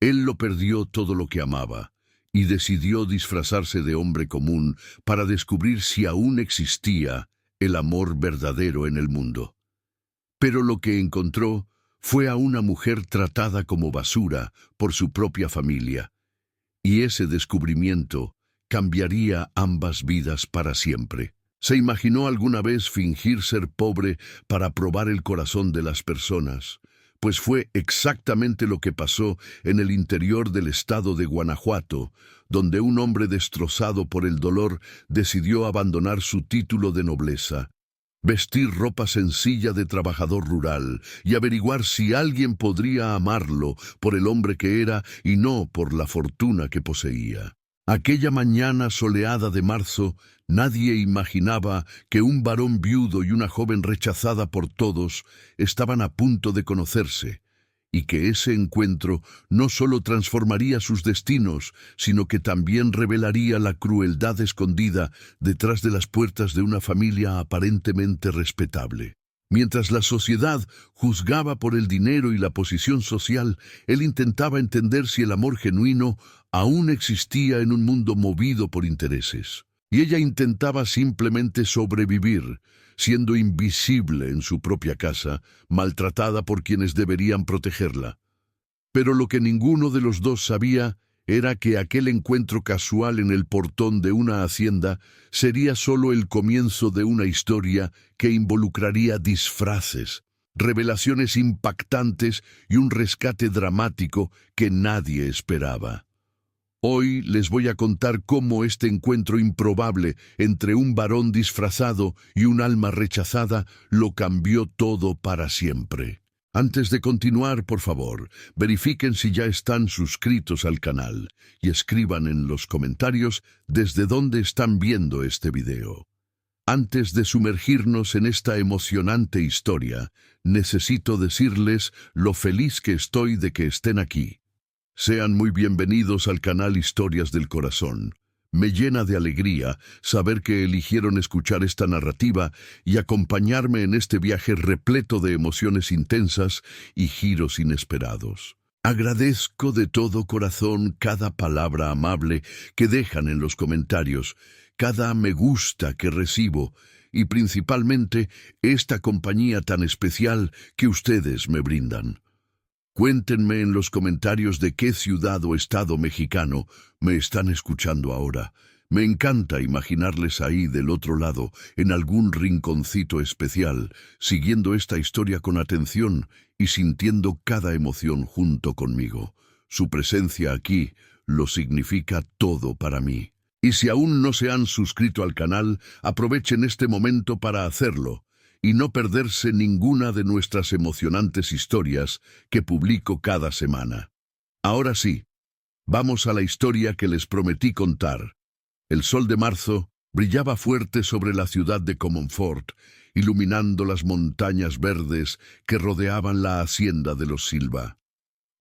Él lo perdió todo lo que amaba y decidió disfrazarse de hombre común para descubrir si aún existía el amor verdadero en el mundo. Pero lo que encontró fue a una mujer tratada como basura por su propia familia, y ese descubrimiento cambiaría ambas vidas para siempre. ¿Se imaginó alguna vez fingir ser pobre para probar el corazón de las personas? Pues fue exactamente lo que pasó en el interior del estado de Guanajuato, donde un hombre destrozado por el dolor decidió abandonar su título de nobleza, vestir ropa sencilla de trabajador rural y averiguar si alguien podría amarlo por el hombre que era y no por la fortuna que poseía. Aquella mañana soleada de marzo, nadie imaginaba que un varón viudo y una joven rechazada por todos estaban a punto de conocerse, y que ese encuentro no solo transformaría sus destinos, sino que también revelaría la crueldad escondida detrás de las puertas de una familia aparentemente respetable. Mientras la sociedad juzgaba por el dinero y la posición social, él intentaba entender si el amor genuino aún existía en un mundo movido por intereses. Y ella intentaba simplemente sobrevivir, siendo invisible en su propia casa, maltratada por quienes deberían protegerla. Pero lo que ninguno de los dos sabía era que aquel encuentro casual en el portón de una hacienda sería solo el comienzo de una historia que involucraría disfraces, revelaciones impactantes y un rescate dramático que nadie esperaba. Hoy les voy a contar cómo este encuentro improbable entre un varón disfrazado y un alma rechazada lo cambió todo para siempre. Antes de continuar, por favor, verifiquen si ya están suscritos al canal y escriban en los comentarios desde dónde están viendo este video. Antes de sumergirnos en esta emocionante historia, necesito decirles lo feliz que estoy de que estén aquí. Sean muy bienvenidos al canal Historias del Corazón. Me llena de alegría saber que eligieron escuchar esta narrativa y acompañarme en este viaje repleto de emociones intensas y giros inesperados. Agradezco de todo corazón cada palabra amable que dejan en los comentarios, cada me gusta que recibo y principalmente esta compañía tan especial que ustedes me brindan. Cuéntenme en los comentarios de qué ciudad o estado mexicano me están escuchando ahora. Me encanta imaginarles ahí del otro lado, en algún rinconcito especial, siguiendo esta historia con atención y sintiendo cada emoción junto conmigo. Su presencia aquí lo significa todo para mí. Y si aún no se han suscrito al canal, aprovechen este momento para hacerlo y no perderse ninguna de nuestras emocionantes historias que publico cada semana. Ahora sí, vamos a la historia que les prometí contar. El sol de marzo brillaba fuerte sobre la ciudad de Comonfort, iluminando las montañas verdes que rodeaban la hacienda de los Silva.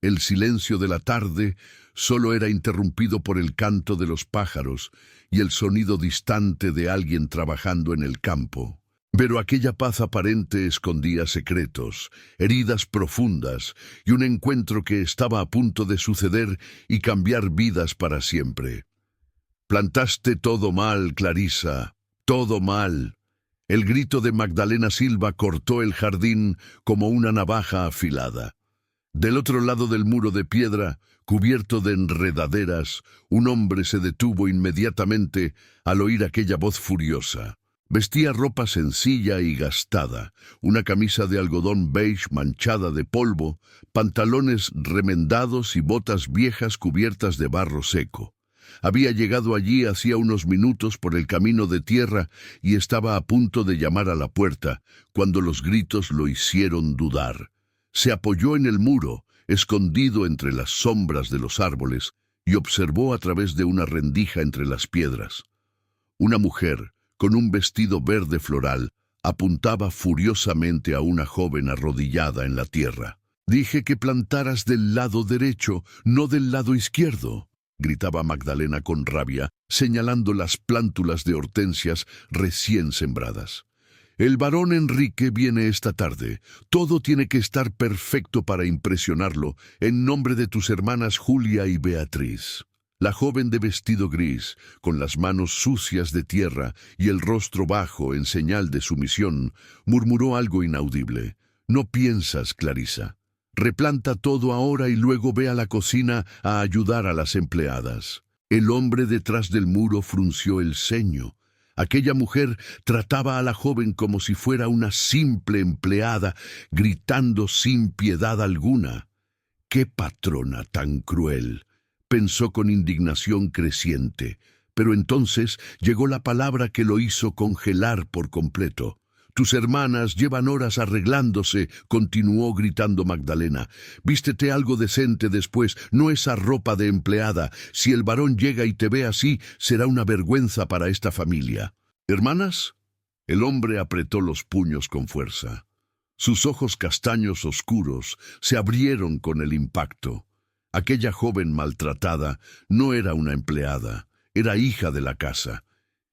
El silencio de la tarde solo era interrumpido por el canto de los pájaros y el sonido distante de alguien trabajando en el campo. Pero aquella paz aparente escondía secretos, heridas profundas y un encuentro que estaba a punto de suceder y cambiar vidas para siempre. Plantaste todo mal, Clarisa, todo mal. El grito de Magdalena Silva cortó el jardín como una navaja afilada. Del otro lado del muro de piedra, cubierto de enredaderas, un hombre se detuvo inmediatamente al oír aquella voz furiosa. Vestía ropa sencilla y gastada, una camisa de algodón beige manchada de polvo, pantalones remendados y botas viejas cubiertas de barro seco. Había llegado allí hacía unos minutos por el camino de tierra y estaba a punto de llamar a la puerta, cuando los gritos lo hicieron dudar. Se apoyó en el muro, escondido entre las sombras de los árboles, y observó a través de una rendija entre las piedras. Una mujer, con un vestido verde floral, apuntaba furiosamente a una joven arrodillada en la tierra. «Dije que plantaras del lado derecho, no del lado izquierdo», gritaba Magdalena con rabia, señalando las plántulas de hortensias recién sembradas. El varón Enrique viene esta tarde. Todo tiene que estar perfecto para impresionarlo, en nombre de tus hermanas Julia y Beatriz. La joven de vestido gris, con las manos sucias de tierra y el rostro bajo en señal de sumisión, murmuró algo inaudible. No piensas, Clarisa. Replanta todo ahora y luego ve a la cocina a ayudar a las empleadas. El hombre detrás del muro frunció el ceño. Aquella mujer trataba a la joven como si fuera una simple empleada, gritando sin piedad alguna. ¡Qué patrona tan cruel!, pensó con indignación creciente. Pero entonces llegó la palabra que lo hizo congelar por completo. Tus hermanas llevan horas arreglándose, continuó gritando Magdalena. Vístete algo decente después, no esa ropa de empleada. Si el varón llega y te ve así, será una vergüenza para esta familia. ¿Hermanas? El hombre apretó los puños con fuerza. Sus ojos castaños oscuros se abrieron con el impacto. Aquella joven maltratada no era una empleada, era hija de la casa.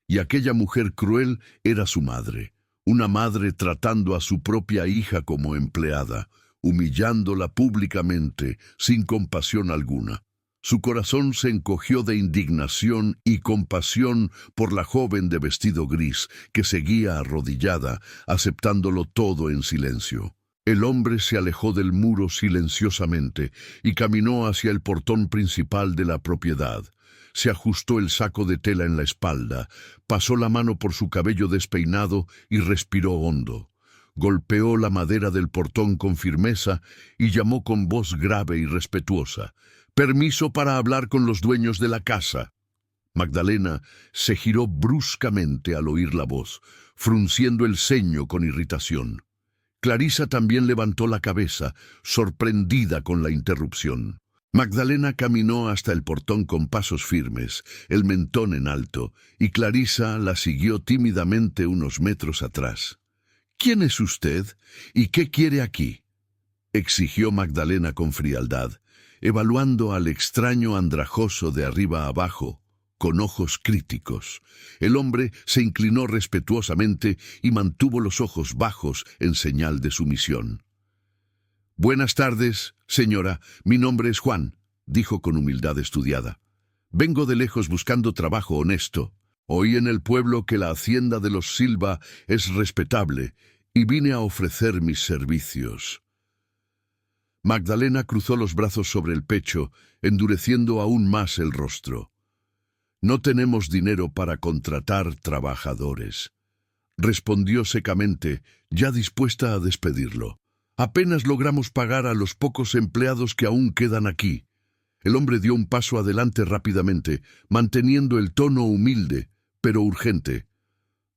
Y aquella mujer cruel era su madre. Una madre tratando a su propia hija como empleada, humillándola públicamente, sin compasión alguna. Su corazón se encogió de indignación y compasión por la joven de vestido gris, que seguía arrodillada, aceptándolo todo en silencio. El hombre se alejó del muro silenciosamente y caminó hacia el portón principal de la propiedad. Se ajustó el saco de tela en la espalda, pasó la mano por su cabello despeinado y respiró hondo. Golpeó la madera del portón con firmeza y llamó con voz grave y respetuosa: «Permiso para hablar con los dueños de la casa». Magdalena se giró bruscamente al oír la voz, frunciendo el ceño con irritación. Clarisa también levantó la cabeza, sorprendida con la interrupción. Magdalena caminó hasta el portón con pasos firmes, el mentón en alto, y Clarisa la siguió tímidamente unos metros atrás. «¿Quién es usted? ¿Y qué quiere aquí?», exigió Magdalena con frialdad, evaluando al extraño andrajoso de arriba a abajo, con ojos críticos. El hombre se inclinó respetuosamente y mantuvo los ojos bajos en señal de sumisión. «Buenas tardes, señora. Mi nombre es Juan», dijo con humildad estudiada. «Vengo de lejos buscando trabajo honesto. Oí en el pueblo que la hacienda de los Silva es respetable y vine a ofrecer mis servicios». Magdalena cruzó los brazos sobre el pecho, endureciendo aún más el rostro. «No tenemos dinero para contratar trabajadores», respondió secamente, ya dispuesta a despedirlo. «Apenas logramos pagar a los pocos empleados que aún quedan aquí». El hombre dio un paso adelante rápidamente, manteniendo el tono humilde, pero urgente.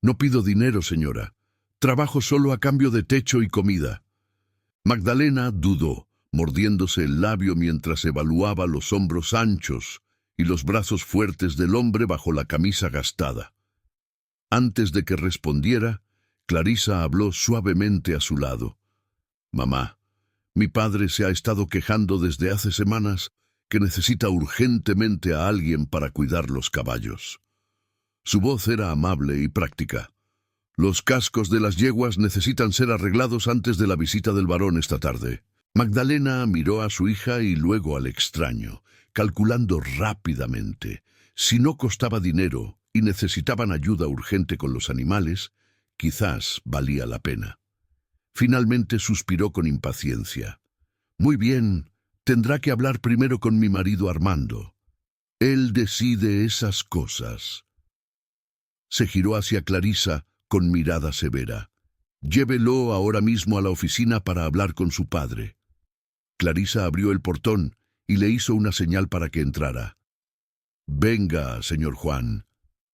«No pido dinero, señora. Trabajo solo a cambio de techo y comida». Magdalena dudó, mordiéndose el labio mientras evaluaba los hombros anchos y los brazos fuertes del hombre bajo la camisa gastada. Antes de que respondiera, Clarisa habló suavemente a su lado. «Mamá, mi padre se ha estado quejando desde hace semanas que necesita urgentemente a alguien para cuidar los caballos». Su voz era amable y práctica. «Los cascos de las yeguas necesitan ser arreglados antes de la visita del varón esta tarde». Magdalena miró a su hija y luego al extraño, calculando rápidamente. Si no costaba dinero y necesitaban ayuda urgente con los animales, quizás valía la pena. Finalmente suspiró con impaciencia. «Muy bien, tendrá que hablar primero con mi marido Armando. Él decide esas cosas». Se giró hacia Clarisa con mirada severa. «Llévelo ahora mismo a la oficina para hablar con su padre». Clarisa abrió el portón y le hizo una señal para que entrara. «Venga, señor Juan»,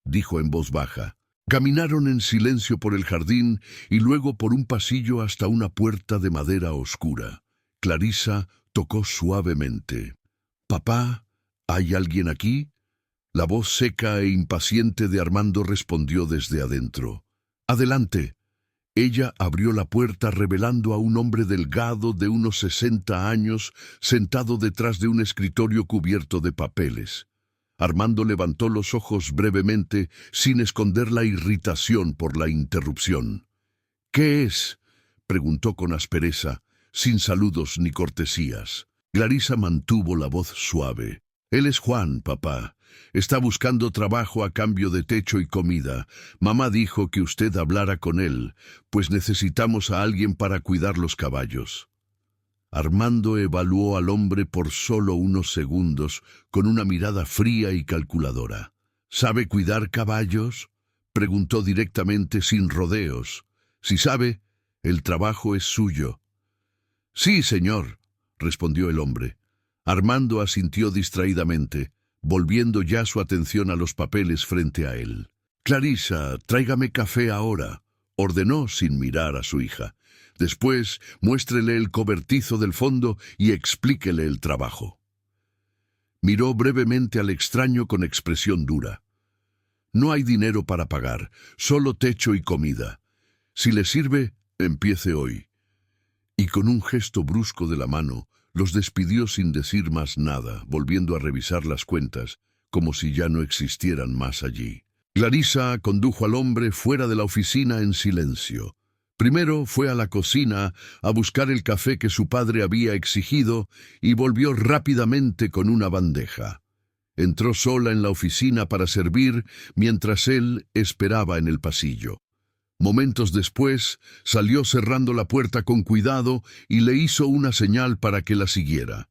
dijo en voz baja. Caminaron en silencio por el jardín y luego por un pasillo hasta una puerta de madera oscura. Clarisa tocó suavemente. «Papá, ¿hay alguien aquí?». La voz seca e impaciente de Armando respondió desde adentro. «Adelante». Ella abrió la puerta revelando a un hombre delgado de unos 60 años sentado detrás de un escritorio cubierto de papeles. Armando levantó los ojos brevemente, sin esconder la irritación por la interrupción. ¿Qué es?, preguntó con aspereza, sin saludos ni cortesías. Clarisa mantuvo la voz suave. Él es Juan, papá. Está buscando trabajo a cambio de techo y comida. Mamá dijo que usted hablara con él, pues necesitamos a alguien para cuidar los caballos. Armando evaluó al hombre por solo unos segundos, con una mirada fría y calculadora. ¿Sabe cuidar caballos?, preguntó directamente, sin rodeos. Si sabe, el trabajo es suyo. Sí, señor, respondió el hombre. Armando asintió distraídamente, volviendo ya su atención a los papeles frente a él. Clarisa, tráigame café ahora, ordenó sin mirar a su hija. Después, muéstrele el cobertizo del fondo y explíquele el trabajo. Miró brevemente al extraño con expresión dura. No hay dinero para pagar, solo techo y comida. Si le sirve, empiece hoy. Y con un gesto brusco de la mano, los despidió sin decir más nada, volviendo a revisar las cuentas, como si ya no existieran más allí. Clarisa condujo al hombre fuera de la oficina en silencio. Primero fue a la cocina a buscar el café que su padre había exigido y volvió rápidamente con una bandeja. Entró sola en la oficina para servir mientras él esperaba en el pasillo. Momentos después, salió cerrando la puerta con cuidado y le hizo una señal para que la siguiera.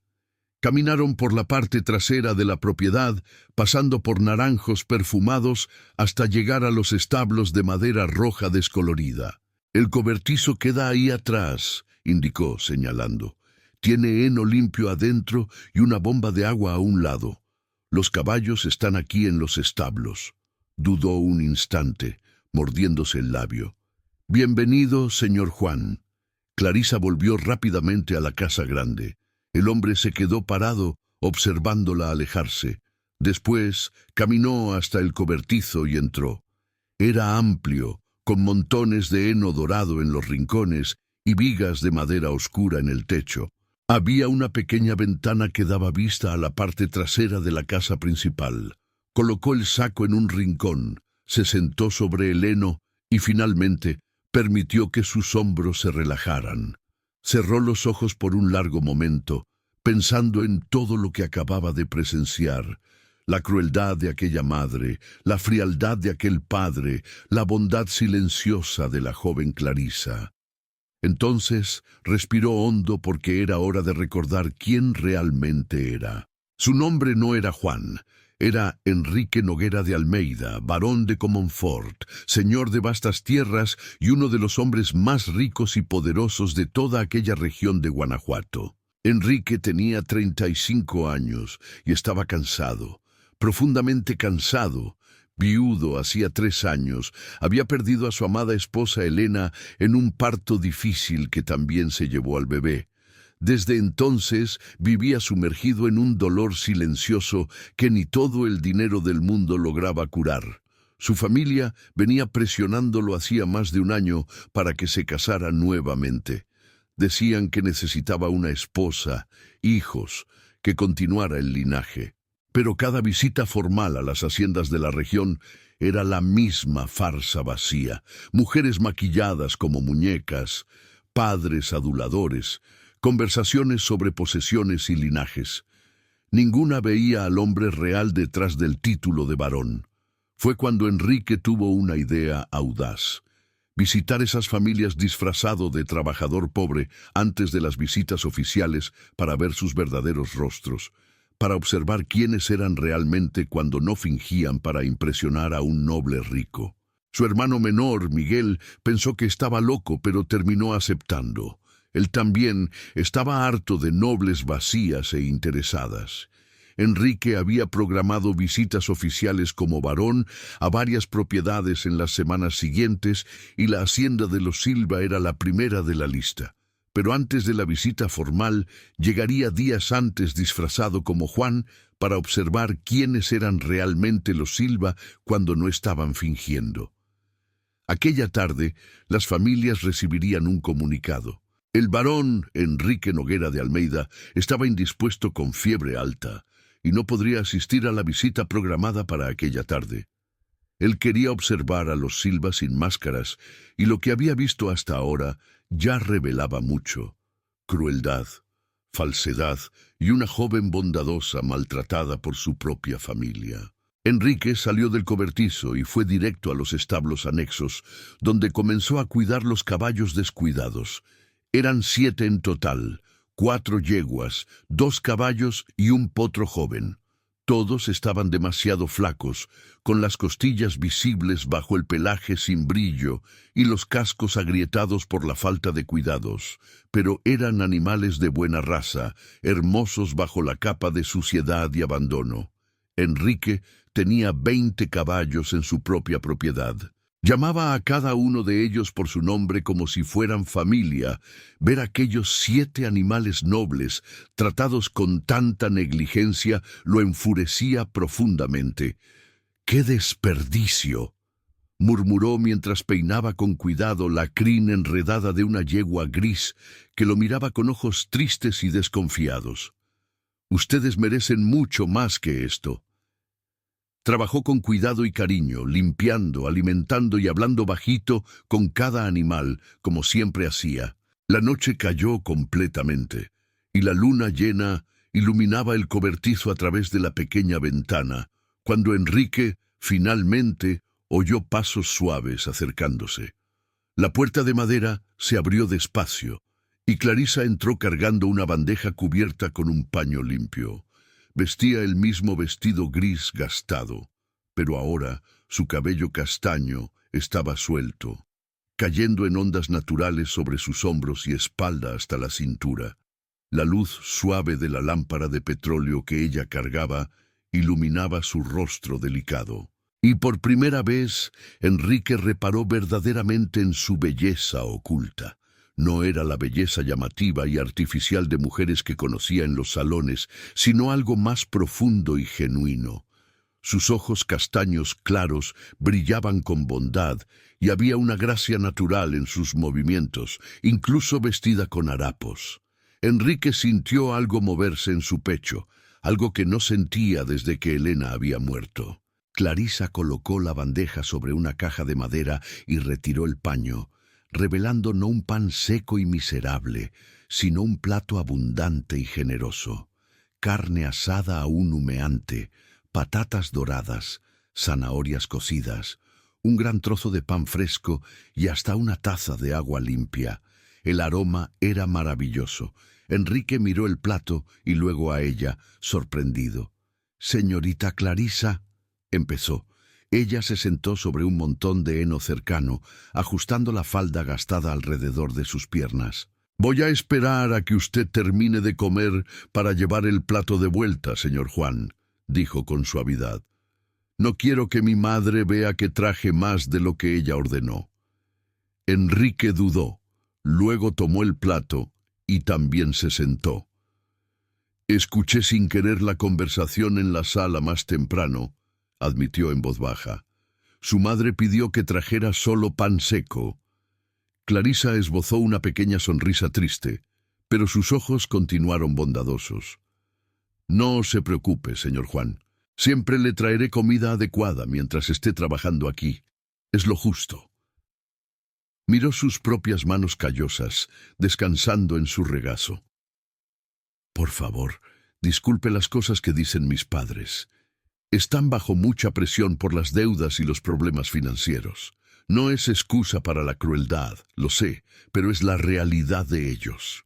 Caminaron por la parte trasera de la propiedad, pasando por naranjos perfumados hasta llegar a los establos de madera roja descolorida. «El cobertizo queda ahí atrás», indicó, señalando. «Tiene heno limpio adentro y una bomba de agua a un lado. Los caballos están aquí en los establos». Dudó un instante, mordiéndose el labio. «Bienvenido, señor Juan». Clarisa volvió rápidamente a la casa grande. El hombre se quedó parado, observándola alejarse. Después caminó hasta el cobertizo y entró. Era amplio, con montones de heno dorado en los rincones y vigas de madera oscura en el techo. Había una pequeña ventana que daba vista a la parte trasera de la casa principal. Colocó el saco en un rincón, se sentó sobre el heno y finalmente permitió que sus hombros se relajaran. Cerró los ojos por un largo momento, pensando en todo lo que acababa de presenciar. La crueldad de aquella madre, la frialdad de aquel padre, la bondad silenciosa de la joven Clarisa. Entonces respiró hondo porque era hora de recordar quién realmente era. Su nombre no era Juan. Era Enrique Noguera de Almeida, barón de Comonfort, señor de vastas tierras y uno de los hombres más ricos y poderosos de toda aquella región de Guanajuato. Enrique tenía 35 años y estaba cansado, profundamente cansado. Viudo hacía 3 años, había perdido a su amada esposa Elena en un parto difícil que también se llevó al bebé. Desde entonces vivía sumergido en un dolor silencioso que ni todo el dinero del mundo lograba curar. Su familia venía presionándolo hacía más de un año para que se casara nuevamente. Decían que necesitaba una esposa, hijos, que continuara el linaje. Pero cada visita formal a las haciendas de la región era la misma farsa vacía. Mujeres maquilladas como muñecas, padres aduladores, conversaciones sobre posesiones y linajes. Ninguna veía al hombre real detrás del título de varón. Fue cuando Enrique tuvo una idea audaz. Visitar esas familias disfrazado de trabajador pobre antes de las visitas oficiales para ver sus verdaderos rostros, para observar quiénes eran realmente cuando no fingían para impresionar a un noble rico. Su hermano menor, Miguel, pensó que estaba loco, pero terminó aceptando. Él también estaba harto de nobles vacías e interesadas. Enrique había programado visitas oficiales como varón a varias propiedades en las semanas siguientes y la hacienda de los Silva era la primera de la lista. Pero antes de la visita formal, llegaría días antes disfrazado como Juan para observar quiénes eran realmente los Silva cuando no estaban fingiendo. Aquella tarde, las familias recibirían un comunicado. El barón Enrique Noguera de Almeida estaba indispuesto con fiebre alta y no podría asistir a la visita programada para aquella tarde. Él quería observar a los Silva sin máscaras, y lo que había visto hasta ahora ya revelaba mucho: crueldad, falsedad y una joven bondadosa maltratada por su propia familia. Enrique salió del cobertizo y fue directo a los establos anexos, donde comenzó a cuidar los caballos descuidados. Eran 7 en total: 4 yeguas, 2 caballos y un potro joven. Todos estaban demasiado flacos, con las costillas visibles bajo el pelaje sin brillo y los cascos agrietados por la falta de cuidados, pero eran animales de buena raza, hermosos bajo la capa de suciedad y abandono. Enrique tenía 20 caballos en su propia propiedad. Llamaba a cada uno de ellos por su nombre como si fueran familia. Ver aquellos 7 animales nobles tratados con tanta negligencia lo enfurecía profundamente. ¡Qué desperdicio!, murmuró mientras peinaba con cuidado la crin enredada de una yegua gris que lo miraba con ojos tristes y desconfiados. Ustedes merecen mucho más que esto. Trabajó con cuidado y cariño, limpiando, alimentando y hablando bajito con cada animal, como siempre hacía. La noche cayó completamente, y la luna llena iluminaba el cobertizo a través de la pequeña ventana, cuando Enrique, finalmente, oyó pasos suaves acercándose. La puerta de madera se abrió despacio, y Clarisa entró cargando una bandeja cubierta con un paño limpio. Vestía el mismo vestido gris gastado, pero ahora su cabello castaño estaba suelto, cayendo en ondas naturales sobre sus hombros y espalda hasta la cintura. La luz suave de la lámpara de petróleo que ella cargaba iluminaba su rostro delicado. Y por primera vez, Enrique reparó verdaderamente en su belleza oculta. No era la belleza llamativa y artificial de mujeres que conocía en los salones, sino algo más profundo y genuino. Sus ojos castaños claros brillaban con bondad y había una gracia natural en sus movimientos, incluso vestida con harapos. Enrique sintió algo moverse en su pecho, algo que no sentía desde que Elena había muerto. Clarisa colocó la bandeja sobre una caja de madera y retiró el paño, revelando no un pan seco y miserable, sino un plato abundante y generoso: carne asada aún humeante, patatas doradas, zanahorias cocidas, un gran trozo de pan fresco y hasta una taza de agua limpia. El aroma era maravilloso. Enrique miró el plato y luego a ella, sorprendido. «Señorita Clarisa», empezó. Ella se sentó sobre un montón de heno cercano, ajustando la falda gastada alrededor de sus piernas. «Voy a esperar a que usted termine de comer para llevar el plato de vuelta, señor Juan», dijo con suavidad. «No quiero que mi madre vea que traje más de lo que ella ordenó». Enrique dudó, luego tomó el plato y también se sentó. «Escuché sin querer la conversación en la sala más temprano», admitió en voz baja. «Su madre pidió que trajera solo pan seco». Clarisa esbozó una pequeña sonrisa triste, pero sus ojos continuaron bondadosos. «No se preocupe, señor Juan. Siempre le traeré comida adecuada mientras esté trabajando aquí. Es lo justo». Miró sus propias manos callosas, descansando en su regazo. «Por favor, disculpe las cosas que dicen mis padres. Están bajo mucha presión por las deudas y los problemas financieros. No es excusa para la crueldad, lo sé, pero es la realidad de ellos».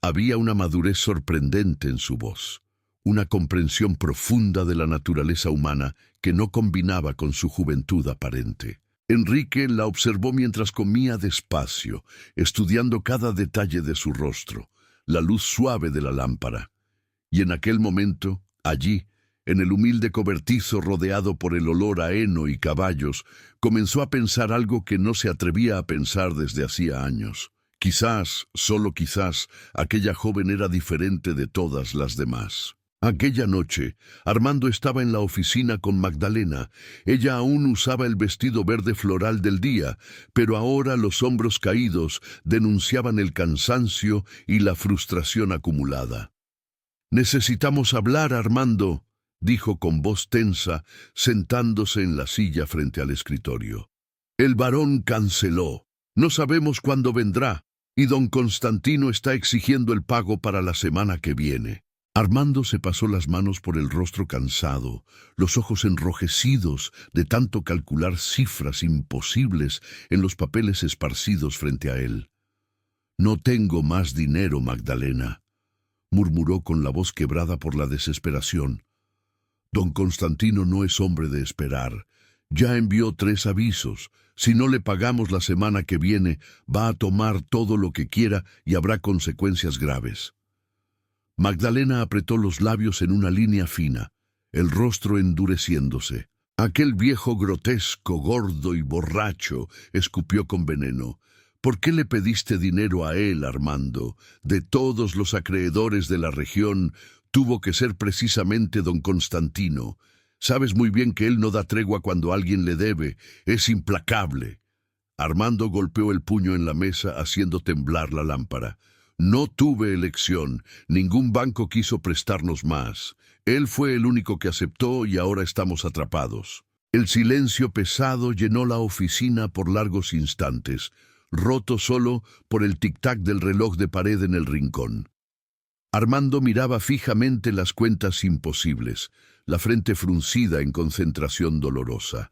Había una madurez sorprendente en su voz, una comprensión profunda de la naturaleza humana que no combinaba con su juventud aparente. Enrique la observó mientras comía despacio, estudiando cada detalle de su rostro, la luz suave de la lámpara. Y en aquel momento, allí, en el humilde cobertizo rodeado por el olor a heno y caballos, comenzó a pensar algo que no se atrevía a pensar desde hacía años. Quizás, solo quizás, aquella joven era diferente de todas las demás. Aquella noche, Armando estaba en la oficina con Magdalena. Ella aún usaba el vestido verde floral del día, pero ahora los hombros caídos denunciaban el cansancio y la frustración acumulada. «Necesitamos hablar, Armando», dijo con voz tensa, sentándose en la silla frente al escritorio. El barón canceló. No sabemos cuándo vendrá, y don Constantino está exigiendo el pago para la semana que viene. Armando se pasó las manos por el rostro cansado, los ojos enrojecidos de tanto calcular cifras imposibles en los papeles esparcidos frente a él. «No tengo más dinero, Magdalena», murmuró con la voz quebrada por la desesperación. «Don Constantino no es hombre de esperar. Ya envió 3 avisos. Si no le pagamos la semana que viene, va a tomar todo lo que quiera y habrá consecuencias graves». Magdalena apretó los labios en una línea fina, el rostro endureciéndose. Aquel viejo grotesco, gordo y borracho, escupió con veneno. «¿Por qué le pediste dinero a él, Armando? De todos los acreedores de la región, tuvo que ser precisamente don Constantino. Sabes muy bien que él no da tregua cuando alguien le debe. Es implacable». Armando golpeó el puño en la mesa, haciendo temblar la lámpara. «No tuve elección. Ningún banco quiso prestarnos más. Él fue el único que aceptó y ahora estamos atrapados». El silencio pesado llenó la oficina por largos instantes, roto solo por el tic-tac del reloj de pared en el rincón. Armando miraba fijamente las cuentas imposibles, la frente fruncida en concentración dolorosa.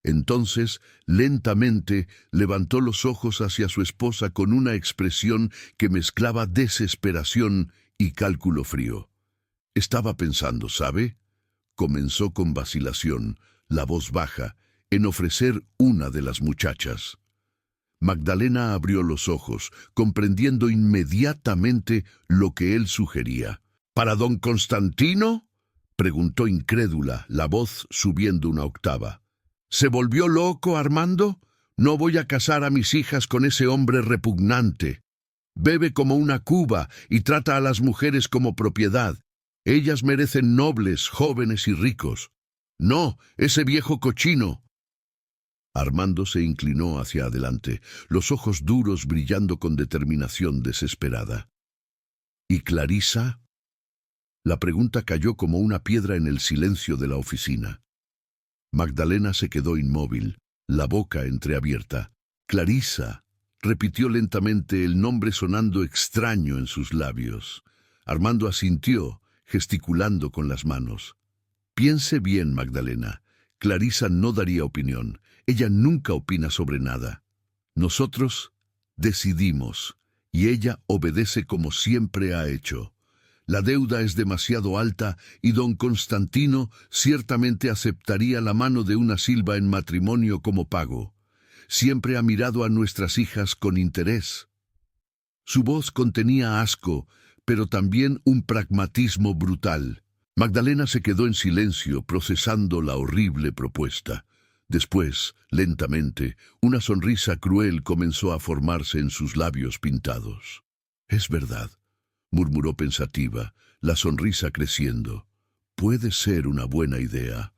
Entonces, lentamente, levantó los ojos hacia su esposa con una expresión que mezclaba desesperación y cálculo frío. Estaba pensando, ¿sabe? Comenzó con vacilación, la voz baja, en ofrecer una de las muchachas. Magdalena abrió los ojos, comprendiendo inmediatamente lo que él sugería. «¿Para don Constantino?», preguntó incrédula, la voz subiendo una octava. «¿Se volvió loco, Armando? No voy a casar a mis hijas con ese hombre repugnante. Bebe como una cuba y trata a las mujeres como propiedad. Ellas merecen nobles, jóvenes y ricos. No, ese viejo cochino». Armando se inclinó hacia adelante, los ojos duros brillando con determinación desesperada. «¿Y Clarisa?». La pregunta cayó como una piedra en el silencio de la oficina. Magdalena se quedó inmóvil, la boca entreabierta. «Clarisa», repitió lentamente, el nombre sonando extraño en sus labios. Armando asintió, gesticulando con las manos. «Piense bien, Magdalena. Clarisa no daría opinión. Ella nunca opina sobre nada. Nosotros decidimos, y ella obedece como siempre ha hecho. La deuda es demasiado alta y don Constantino ciertamente aceptaría la mano de una Silva en matrimonio como pago. Siempre ha mirado a nuestras hijas con interés». Su voz contenía asco, pero también un pragmatismo brutal. Magdalena se quedó en silencio, procesando la horrible propuesta. Después, lentamente, una sonrisa cruel comenzó a formarse en sus labios pintados. «Es verdad», murmuró pensativa, la sonrisa creciendo. «Puede ser una buena idea.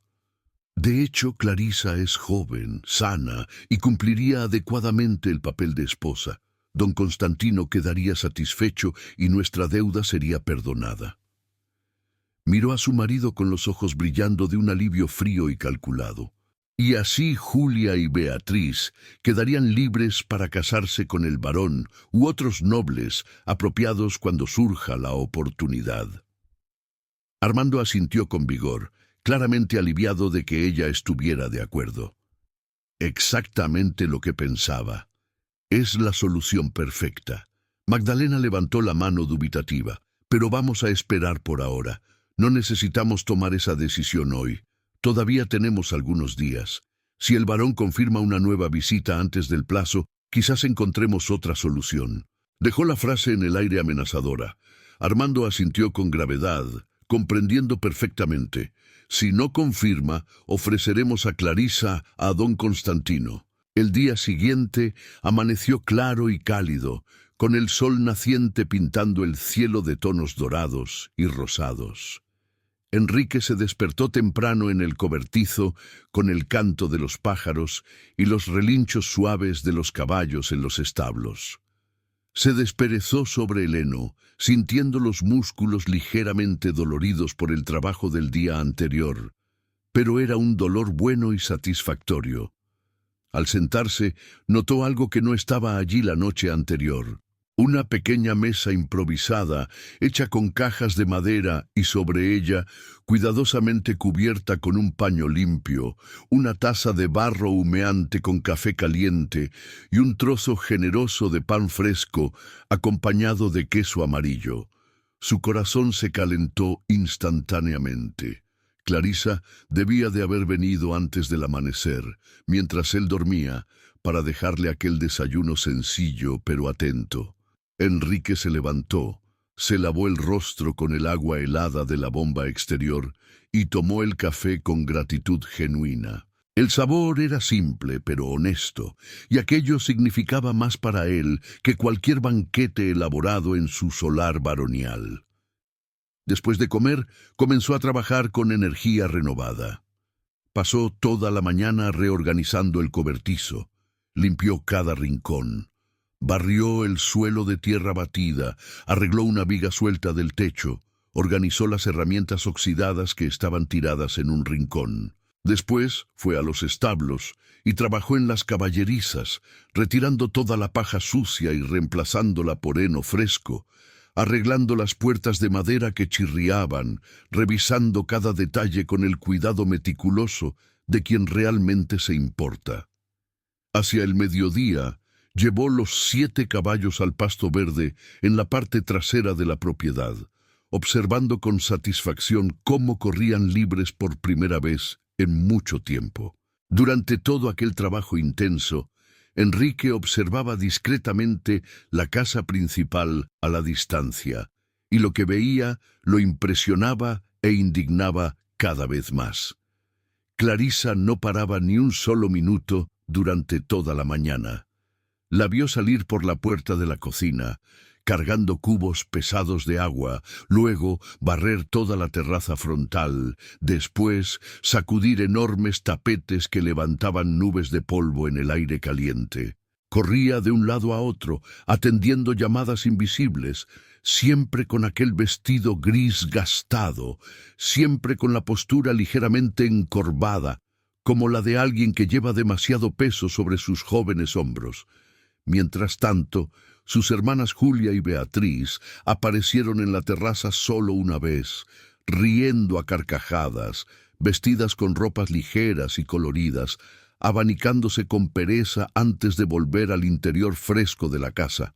De hecho, Clarisa es joven, sana y cumpliría adecuadamente el papel de esposa. Don Constantino quedaría satisfecho y nuestra deuda sería perdonada». Miró a su marido con los ojos brillando de un alivio frío y calculado. Y así Julia y Beatriz quedarían libres para casarse con el barón u otros nobles apropiados cuando surja la oportunidad. Armando asintió con vigor, claramente aliviado de que ella estuviera de acuerdo. Exactamente lo que pensaba. Es la solución perfecta. Magdalena levantó la mano dubitativa. «Pero vamos a esperar por ahora. No necesitamos tomar esa decisión hoy. Todavía tenemos algunos días. Si el barón confirma una nueva visita antes del plazo, quizás encontremos otra solución». Dejó la frase en el aire amenazadora. Armando asintió con gravedad, comprendiendo perfectamente. Si no confirma, ofreceremos a Clarisa a don Constantino. El día siguiente amaneció claro y cálido, con el sol naciente pintando el cielo de tonos dorados y rosados. Enrique se despertó temprano en el cobertizo con el canto de los pájaros y los relinchos suaves de los caballos en los establos. Se desperezó sobre el heno, sintiendo los músculos ligeramente doloridos por el trabajo del día anterior, pero era un dolor bueno y satisfactorio. Al sentarse, notó algo que no estaba allí la noche anterior. Una pequeña mesa improvisada, hecha con cajas de madera y sobre ella, cuidadosamente cubierta con un paño limpio, una taza de barro humeante con café caliente y un trozo generoso de pan fresco, acompañado de queso amarillo. Su corazón se calentó instantáneamente. Clarisa debía de haber venido antes del amanecer, mientras él dormía, para dejarle aquel desayuno sencillo pero atento. Enrique se levantó, se lavó el rostro con el agua helada de la bomba exterior y tomó el café con gratitud genuina. El sabor era simple pero honesto, y aquello significaba más para él que cualquier banquete elaborado en su solar baronial. Después de comer, comenzó a trabajar con energía renovada. Pasó toda la mañana reorganizando el cobertizo, limpió cada rincón, barrió el suelo de tierra batida, arregló una viga suelta del techo, organizó las herramientas oxidadas que estaban tiradas en un rincón. Después fue a los establos y trabajó en las caballerizas, retirando toda la paja sucia y reemplazándola por heno fresco, arreglando las puertas de madera que chirriaban, revisando cada detalle con el cuidado meticuloso de quien realmente se importa. Hacia el mediodía, llevó los 7 caballos al pasto verde en la parte trasera de la propiedad, observando con satisfacción cómo corrían libres por primera vez en mucho tiempo. Durante todo aquel trabajo intenso, Enrique observaba discretamente la casa principal a la distancia, y lo que veía lo impresionaba e indignaba cada vez más. Clarisa no paraba ni un solo minuto durante toda la mañana. La vio salir por la puerta de la cocina, cargando cubos pesados de agua, luego barrer toda la terraza frontal, después sacudir enormes tapetes que levantaban nubes de polvo en el aire caliente. Corría de un lado a otro, atendiendo llamadas invisibles, siempre con aquel vestido gris gastado, siempre con la postura ligeramente encorvada, como la de alguien que lleva demasiado peso sobre sus jóvenes hombros. Mientras tanto, sus hermanas Julia y Beatriz aparecieron en la terraza solo una vez, riendo a carcajadas, vestidas con ropas ligeras y coloridas, abanicándose con pereza antes de volver al interior fresco de la casa.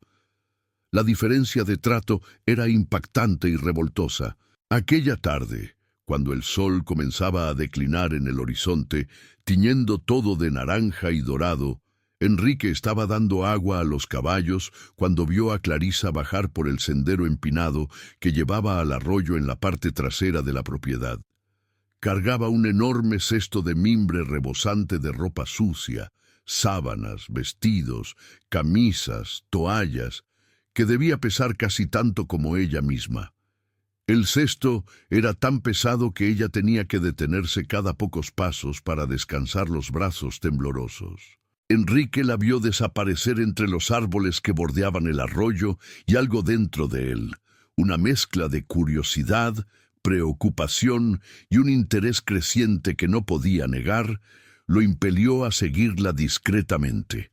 La diferencia de trato era impactante y revoltosa. Aquella tarde, cuando el sol comenzaba a declinar en el horizonte, tiñendo todo de naranja y dorado, Enrique estaba dando agua a los caballos cuando vio a Clarisa bajar por el sendero empinado que llevaba al arroyo en la parte trasera de la propiedad. Cargaba un enorme cesto de mimbre rebosante de ropa sucia, sábanas, vestidos, camisas, toallas, que debía pesar casi tanto como ella misma. El cesto era tan pesado que ella tenía que detenerse cada pocos pasos para descansar los brazos temblorosos. Enrique la vio desaparecer entre los árboles que bordeaban el arroyo y algo dentro de él, una mezcla de curiosidad, preocupación y un interés creciente que no podía negar, lo impelió a seguirla discretamente.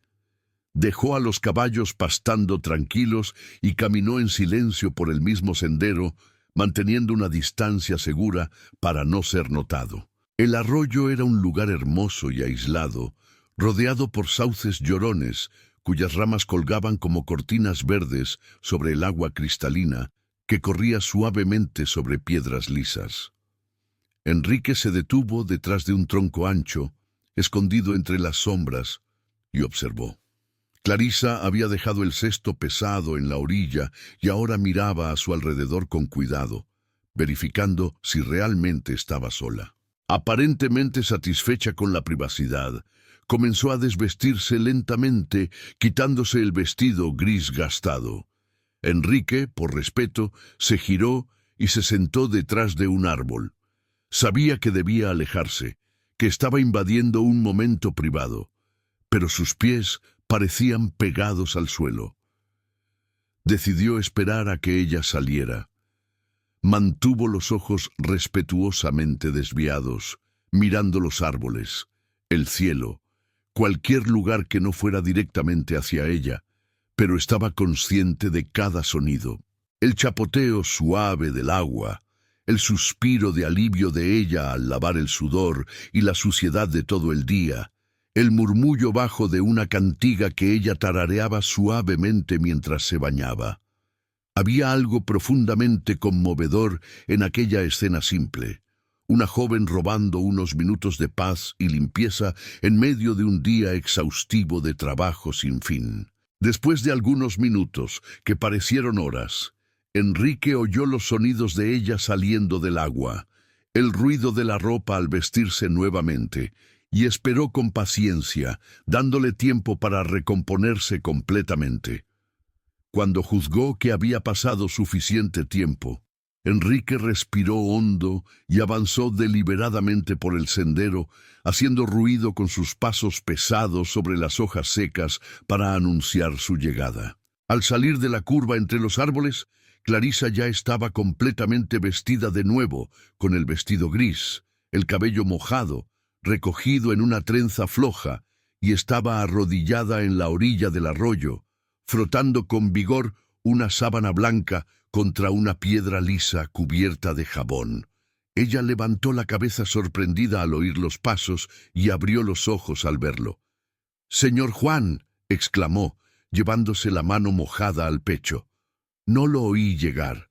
Dejó a los caballos pastando tranquilos y caminó en silencio por el mismo sendero, manteniendo una distancia segura para no ser notado. El arroyo era un lugar hermoso y aislado, rodeado por sauces llorones, cuyas ramas colgaban como cortinas verdes sobre el agua cristalina que corría suavemente sobre piedras lisas. Enrique se detuvo detrás de un tronco ancho, escondido entre las sombras, y observó. Clarisa había dejado el cesto pesado en la orilla y ahora miraba a su alrededor con cuidado, verificando si realmente estaba sola. Aparentemente satisfecha con la privacidad, comenzó a desvestirse lentamente, quitándose el vestido gris gastado. Enrique, por respeto, se giró y se sentó detrás de un árbol. Sabía que debía alejarse, que estaba invadiendo un momento privado, pero sus pies parecían pegados al suelo. Decidió esperar a que ella saliera. Mantuvo los ojos respetuosamente desviados, mirando los árboles, el cielo, cualquier lugar que no fuera directamente hacia ella, pero estaba consciente de cada sonido. El chapoteo suave del agua, el suspiro de alivio de ella al lavar el sudor y la suciedad de todo el día, el murmullo bajo de una cantiga que ella tarareaba suavemente mientras se bañaba. Había algo profundamente conmovedor en aquella escena simple. Una joven robando unos minutos de paz y limpieza en medio de un día exhaustivo de trabajo sin fin. Después de algunos minutos, que parecieron horas, Enrique oyó los sonidos de ella saliendo del agua, el ruido de la ropa al vestirse nuevamente, y esperó con paciencia, dándole tiempo para recomponerse completamente. Cuando juzgó que había pasado suficiente tiempo, Enrique respiró hondo y avanzó deliberadamente por el sendero, haciendo ruido con sus pasos pesados sobre las hojas secas para anunciar su llegada. Al salir de la curva entre los árboles, Clarisa ya estaba completamente vestida de nuevo, con el vestido gris, el cabello mojado, recogido en una trenza floja, y estaba arrodillada en la orilla del arroyo, frotando con vigor una sábana blanca contra una piedra lisa cubierta de jabón. Ella levantó la cabeza sorprendida al oír los pasos y abrió los ojos al verlo. «¡Señor Juan!», exclamó, llevándose la mano mojada al pecho. «No lo oí llegar.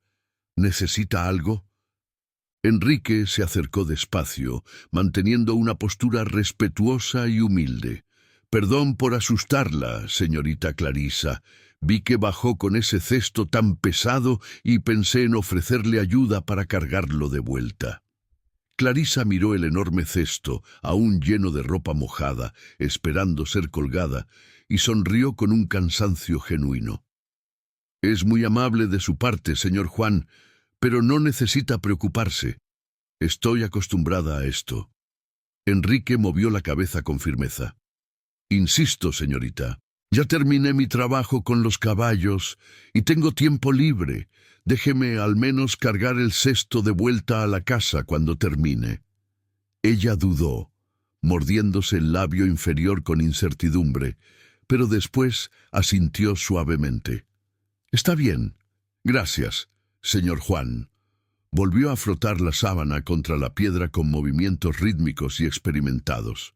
¿Necesita algo?». Enrique se acercó despacio, manteniendo una postura respetuosa y humilde. «Perdón por asustarla, señorita Clarisa. Vi que bajó con ese cesto tan pesado y pensé en ofrecerle ayuda para cargarlo de vuelta». Clarisa miró el enorme cesto, aún lleno de ropa mojada, esperando ser colgada, y sonrió con un cansancio genuino. «Es muy amable de su parte, señor Juan, pero no necesita preocuparse. Estoy acostumbrada a esto». Enrique movió la cabeza con firmeza. «Insisto, señorita. Ya terminé mi trabajo con los caballos y tengo tiempo libre. Déjeme al menos cargar el cesto de vuelta a la casa cuando termine». Ella dudó, mordiéndose el labio inferior con incertidumbre, pero después asintió suavemente. «Está bien. Gracias, señor Juan». Volvió a frotar la sábana contra la piedra con movimientos rítmicos y experimentados.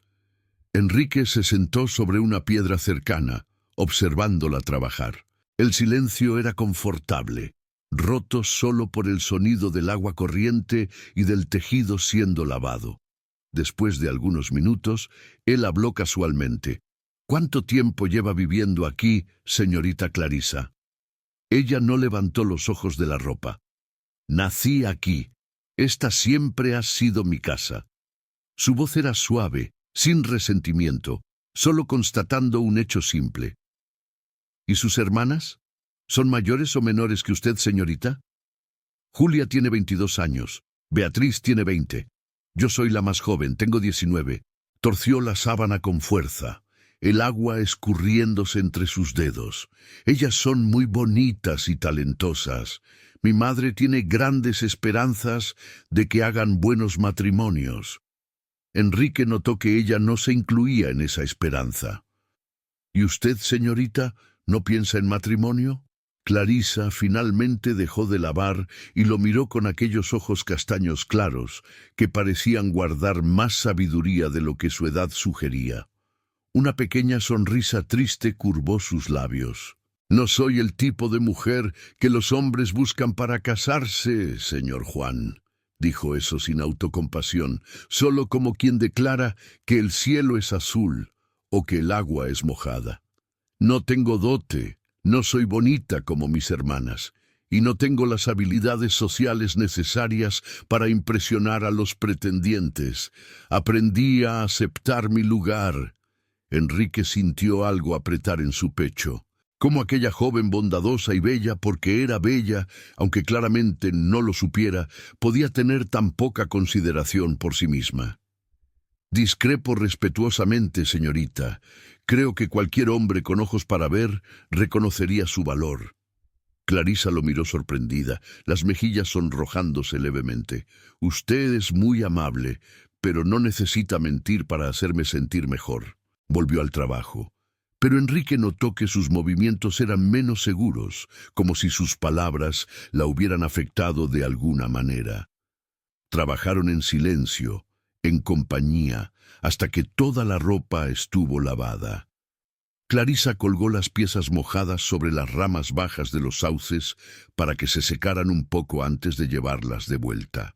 Enrique se sentó sobre una piedra cercana, observándola trabajar. El silencio era confortable, roto solo por el sonido del agua corriente y del tejido siendo lavado. Después de algunos minutos, él habló casualmente. «¿Cuánto tiempo lleva viviendo aquí, señorita Clarisa?». Ella no levantó los ojos de la ropa. «Nací aquí. Esta siempre ha sido mi casa». Su voz era suave, sin resentimiento, solo constatando un hecho simple. «¿Y sus hermanas? ¿Son mayores o menores que usted, señorita?». «Julia tiene 22 años. Beatriz tiene 20. Yo soy la más joven, tengo 19. Torció la sábana con fuerza, el agua escurriéndose entre sus dedos. «Ellas son muy bonitas y talentosas. Mi madre tiene grandes esperanzas de que hagan buenos matrimonios». Enrique notó que ella no se incluía en esa esperanza. «¿Y usted, señorita, no piensa en matrimonio?». Clarisa finalmente dejó de lavar y lo miró con aquellos ojos castaños claros que parecían guardar más sabiduría de lo que su edad sugería. Una pequeña sonrisa triste curvó sus labios. «No soy el tipo de mujer que los hombres buscan para casarse, señor Juan», dijo eso sin autocompasión, solo como quien declara que el cielo es azul o que el agua es mojada. «No tengo dote, no soy bonita como mis hermanas, y no tengo las habilidades sociales necesarias para impresionar a los pretendientes. Aprendí a aceptar mi lugar». Enrique sintió algo apretar en su pecho. Como aquella joven bondadosa y bella, porque era bella, aunque claramente no lo supiera, podía tener tan poca consideración por sí misma. «Discrepo respetuosamente, señorita. Creo que cualquier hombre con ojos para ver reconocería su valor». Clarisa lo miró sorprendida, las mejillas sonrojándose levemente. Usted es muy amable, pero no necesita mentir para hacerme sentir mejor. Volvió al trabajo. Pero Enrique notó que sus movimientos eran menos seguros, como si sus palabras la hubieran afectado de alguna manera. Trabajaron en silencio, en compañía, hasta que toda la ropa estuvo lavada. Clarisa colgó las piezas mojadas sobre las ramas bajas de los sauces para que se secaran un poco antes de llevarlas de vuelta.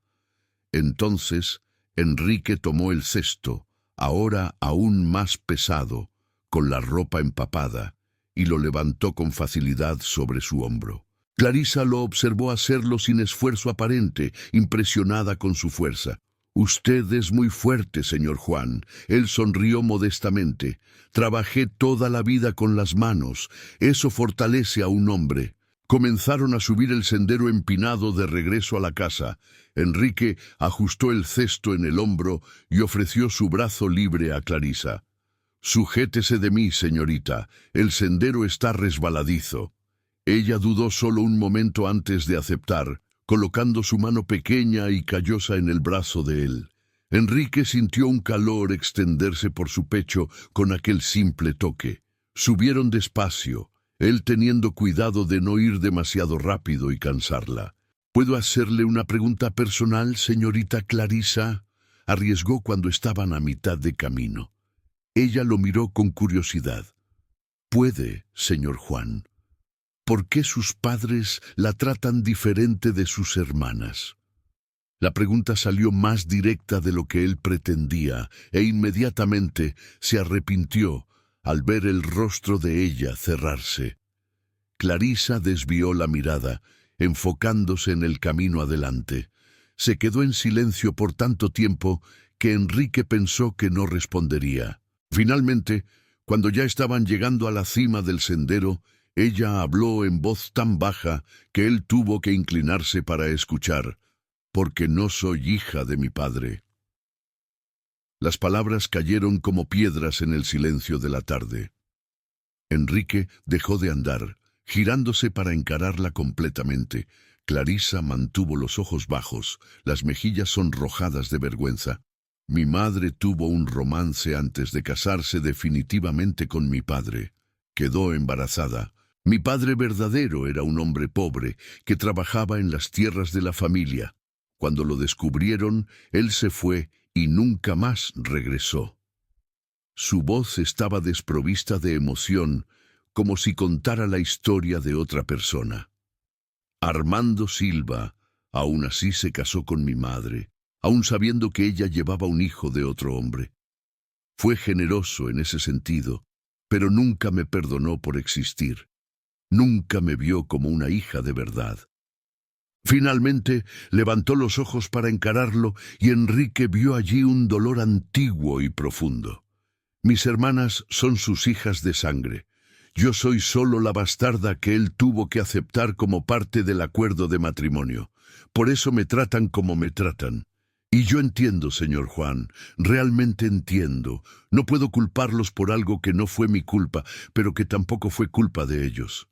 Entonces, Enrique tomó el cesto, ahora aún más pesado, con la ropa empapada, y lo levantó con facilidad sobre su hombro. Clarisa lo observó hacerlo sin esfuerzo aparente, impresionada con su fuerza. «Usted es muy fuerte, señor Juan». Él sonrió modestamente. «Trabajé toda la vida con las manos. Eso fortalece a un hombre». Comenzaron a subir el sendero empinado de regreso a la casa. Enrique ajustó el cesto en el hombro y ofreció su brazo libre a Clarisa. «Sujétese de mí, señorita. El sendero está resbaladizo». Ella dudó solo un momento antes de aceptar, colocando su mano pequeña y callosa en el brazo de él. Enrique sintió un calor extenderse por su pecho con aquel simple toque. Subieron despacio, él teniendo cuidado de no ir demasiado rápido y cansarla. «¿Puedo hacerle una pregunta personal, señorita Clarisa?», arriesgó cuando estaban a mitad de camino. Ella lo miró con curiosidad. «Puede, señor Juan». ¿Por qué sus padres la tratan diferente de sus hermanas? La pregunta salió más directa de lo que él pretendía, e inmediatamente se arrepintió al ver el rostro de ella cerrarse. Clarisa desvió la mirada, enfocándose en el camino adelante. Se quedó en silencio por tanto tiempo que Enrique pensó que no respondería. Finalmente, cuando ya estaban llegando a la cima del sendero, ella habló en voz tan baja que él tuvo que inclinarse para escuchar. «Porque no soy hija de mi padre». Las palabras cayeron como piedras en el silencio de la tarde. Enrique dejó de andar, girándose para encararla completamente. Clarisa mantuvo los ojos bajos, las mejillas sonrojadas de vergüenza. «Mi madre tuvo un romance antes de casarse definitivamente con mi padre. Quedó embarazada. Mi padre verdadero era un hombre pobre que trabajaba en las tierras de la familia. Cuando lo descubrieron, él se fue y nunca más regresó». Su voz estaba desprovista de emoción, como si contara la historia de otra persona. «Armando Silva, aún así se casó con mi madre, aún sabiendo que ella llevaba un hijo de otro hombre. Fue generoso en ese sentido, pero nunca me perdonó por existir. Nunca me vio como una hija de verdad». Finalmente levantó los ojos para encararlo y Enrique vio allí un dolor antiguo y profundo. «Mis hermanas son sus hijas de sangre. Yo soy solo la bastarda que él tuvo que aceptar como parte del acuerdo de matrimonio. Por eso me tratan como me tratan. Y yo entiendo, señor Juan, realmente entiendo. No puedo culparlos por algo que no fue mi culpa, pero que tampoco fue culpa de ellos».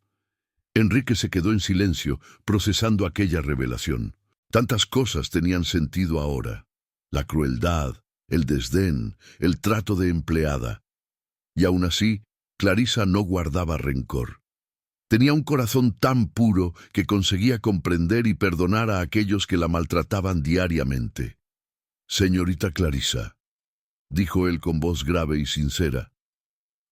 Enrique se quedó en silencio, procesando aquella revelación. Tantas cosas tenían sentido ahora. La crueldad, el desdén, el trato de empleada. Y aún así, Clarisa no guardaba rencor. Tenía un corazón tan puro que conseguía comprender y perdonar a aquellos que la maltrataban diariamente. «Señorita Clarisa», dijo él con voz grave y sincera,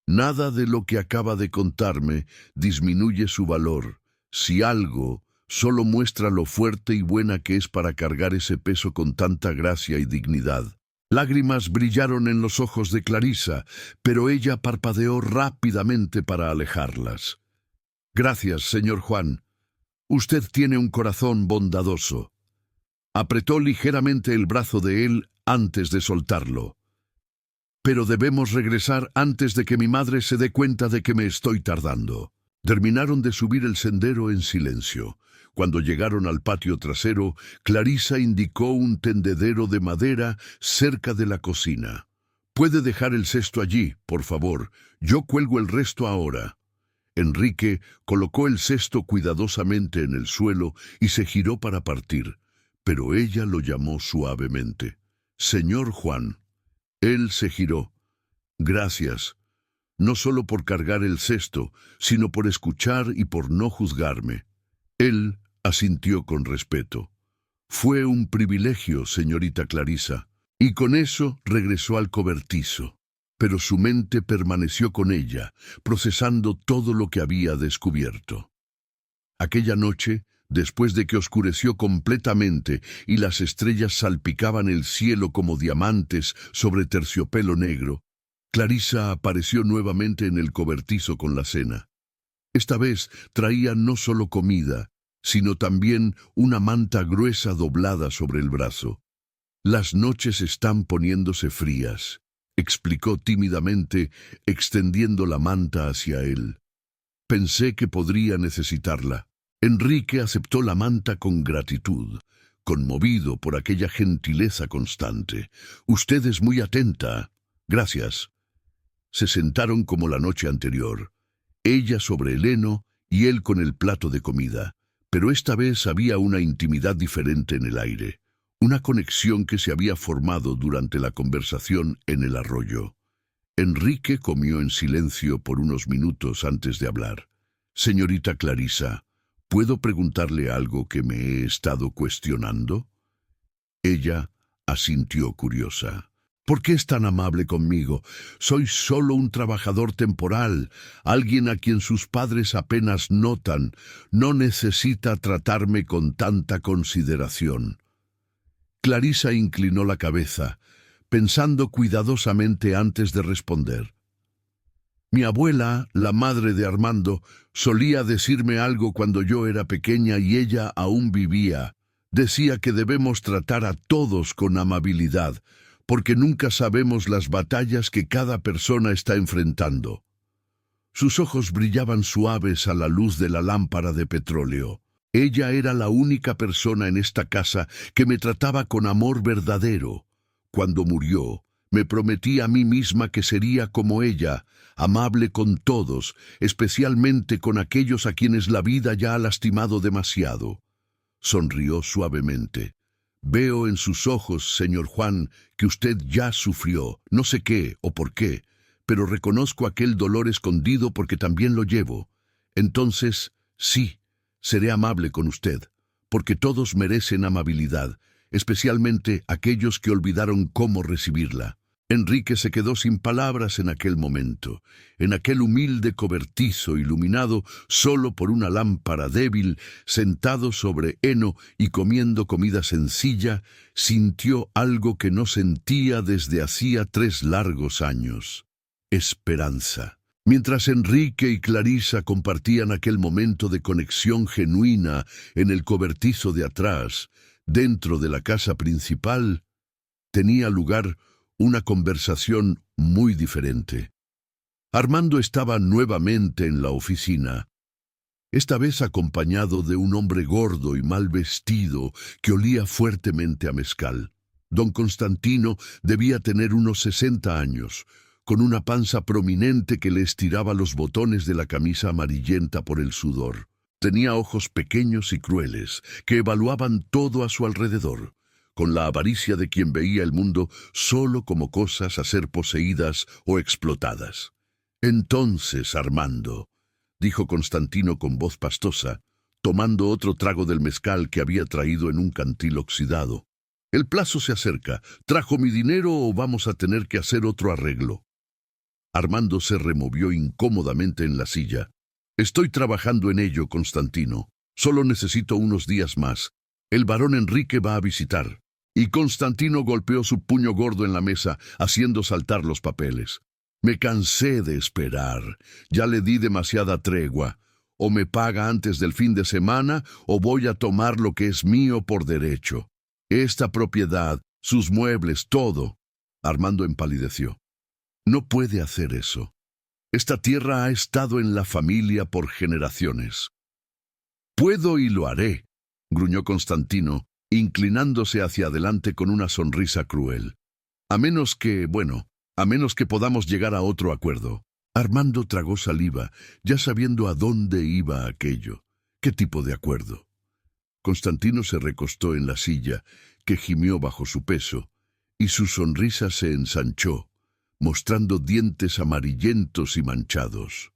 «nada de lo que acaba de contarme disminuye su valor. Si algo, solo muestra lo fuerte y buena que es para cargar ese peso con tanta gracia y dignidad». Lágrimas brillaron en los ojos de Clarisa, pero ella parpadeó rápidamente para alejarlas. «Gracias, señor Juan. Usted tiene un corazón bondadoso». Apretó ligeramente el brazo de él antes de soltarlo. «Pero debemos regresar antes de que mi madre se dé cuenta de que me estoy tardando». Terminaron de subir el sendero en silencio. Cuando llegaron al patio trasero, Clarisa indicó un tendedero de madera cerca de la cocina. «Puede dejar el cesto allí, por favor. Yo cuelgo el resto ahora». Enrique colocó el cesto cuidadosamente en el suelo y se giró para partir, pero ella lo llamó suavemente. «Señor Juan». Él se giró. «Gracias, no solo por cargar el cesto, sino por escuchar y por no juzgarme». Él asintió con respeto. «Fue un privilegio, señorita Clarisa». Y con eso regresó al cobertizo. Pero su mente permaneció con ella, procesando todo lo que había descubierto. Aquella noche, después de que oscureció completamente y las estrellas salpicaban el cielo como diamantes sobre terciopelo negro, Clarisa apareció nuevamente en el cobertizo con la cena. Esta vez traía no solo comida, sino también una manta gruesa doblada sobre el brazo. «Las noches están poniéndose frías», explicó tímidamente, extendiendo la manta hacia él. «Pensé que podría necesitarla». Enrique aceptó la manta con gratitud, conmovido por aquella gentileza constante. «Usted es muy atenta». «Gracias». Se sentaron como la noche anterior, ella sobre el heno y él con el plato de comida, pero esta vez había una intimidad diferente en el aire. Una conexión que se había formado durante la conversación en el arroyo. Enrique comió en silencio por unos minutos antes de hablar. «Señorita Clarisa, ¿puedo preguntarle algo que me he estado cuestionando?» Ella asintió curiosa. «¿Por qué es tan amable conmigo? Soy solo un trabajador temporal, alguien a quien sus padres apenas notan. No necesita tratarme con tanta consideración». Clarisa inclinó la cabeza, pensando cuidadosamente antes de responder. «Mi abuela, la madre de Armando, solía decirme algo cuando yo era pequeña y ella aún vivía. Decía que debemos tratar a todos con amabilidad, porque nunca sabemos las batallas que cada persona está enfrentando». Sus ojos brillaban suaves a la luz de la lámpara de petróleo. Ella era la única persona en esta casa que me trataba con amor verdadero. Cuando murió, me prometí a mí misma que sería como ella, amable con todos, especialmente con aquellos a quienes la vida ya ha lastimado demasiado. Sonrió suavemente. «Veo en sus ojos, señor Juan, que usted ya sufrió, no sé qué o por qué, pero reconozco aquel dolor escondido porque también lo llevo. Entonces, sí, seré amable con usted, porque todos merecen amabilidad, especialmente aquellos que olvidaron cómo recibirla». Enrique se quedó sin palabras en aquel momento, en aquel humilde cobertizo iluminado solo por una lámpara débil, sentado sobre heno y comiendo comida sencilla, sintió algo que no sentía desde hacía 3 largos años: esperanza. Mientras Enrique y Clarisa compartían aquel momento de conexión genuina en el cobertizo de atrás, dentro de la casa principal, tenía lugar una conversación muy diferente. Armando estaba nuevamente en la oficina, esta vez acompañado de un hombre gordo y mal vestido que olía fuertemente a mezcal. Don Constantino debía tener unos 60 años, con una panza prominente que le estiraba los botones de la camisa amarillenta por el sudor. Tenía ojos pequeños y crueles, que evaluaban todo a su alrededor, con la avaricia de quien veía el mundo solo como cosas a ser poseídas o explotadas. «Entonces, Armando», dijo Constantino con voz pastosa, tomando otro trago del mezcal que había traído en un cantil oxidado, «el plazo se acerca. ¿Trajo mi dinero o vamos a tener que hacer otro arreglo?» Armando se removió incómodamente en la silla. «Estoy trabajando en ello, Constantino. Solo necesito unos días más. El barón Enrique va a visitar». Y Constantino golpeó su puño gordo en la mesa, haciendo saltar los papeles. «Me cansé de esperar. Ya le di demasiada tregua. O me paga antes del fin de semana, o voy a tomar lo que es mío por derecho. Esta propiedad, sus muebles, todo». Armando empalideció. «No puede hacer eso. Esta tierra ha estado en la familia por generaciones». «Puedo y lo haré», gruñó Constantino, inclinándose hacia adelante con una sonrisa cruel. A menos que podamos llegar a otro acuerdo». Armando tragó saliva, ya sabiendo a dónde iba aquello. ¿Qué tipo de acuerdo? Constantino se recostó en la silla, que gimió bajo su peso, y su sonrisa se ensanchó, mostrando dientes amarillentos y manchados.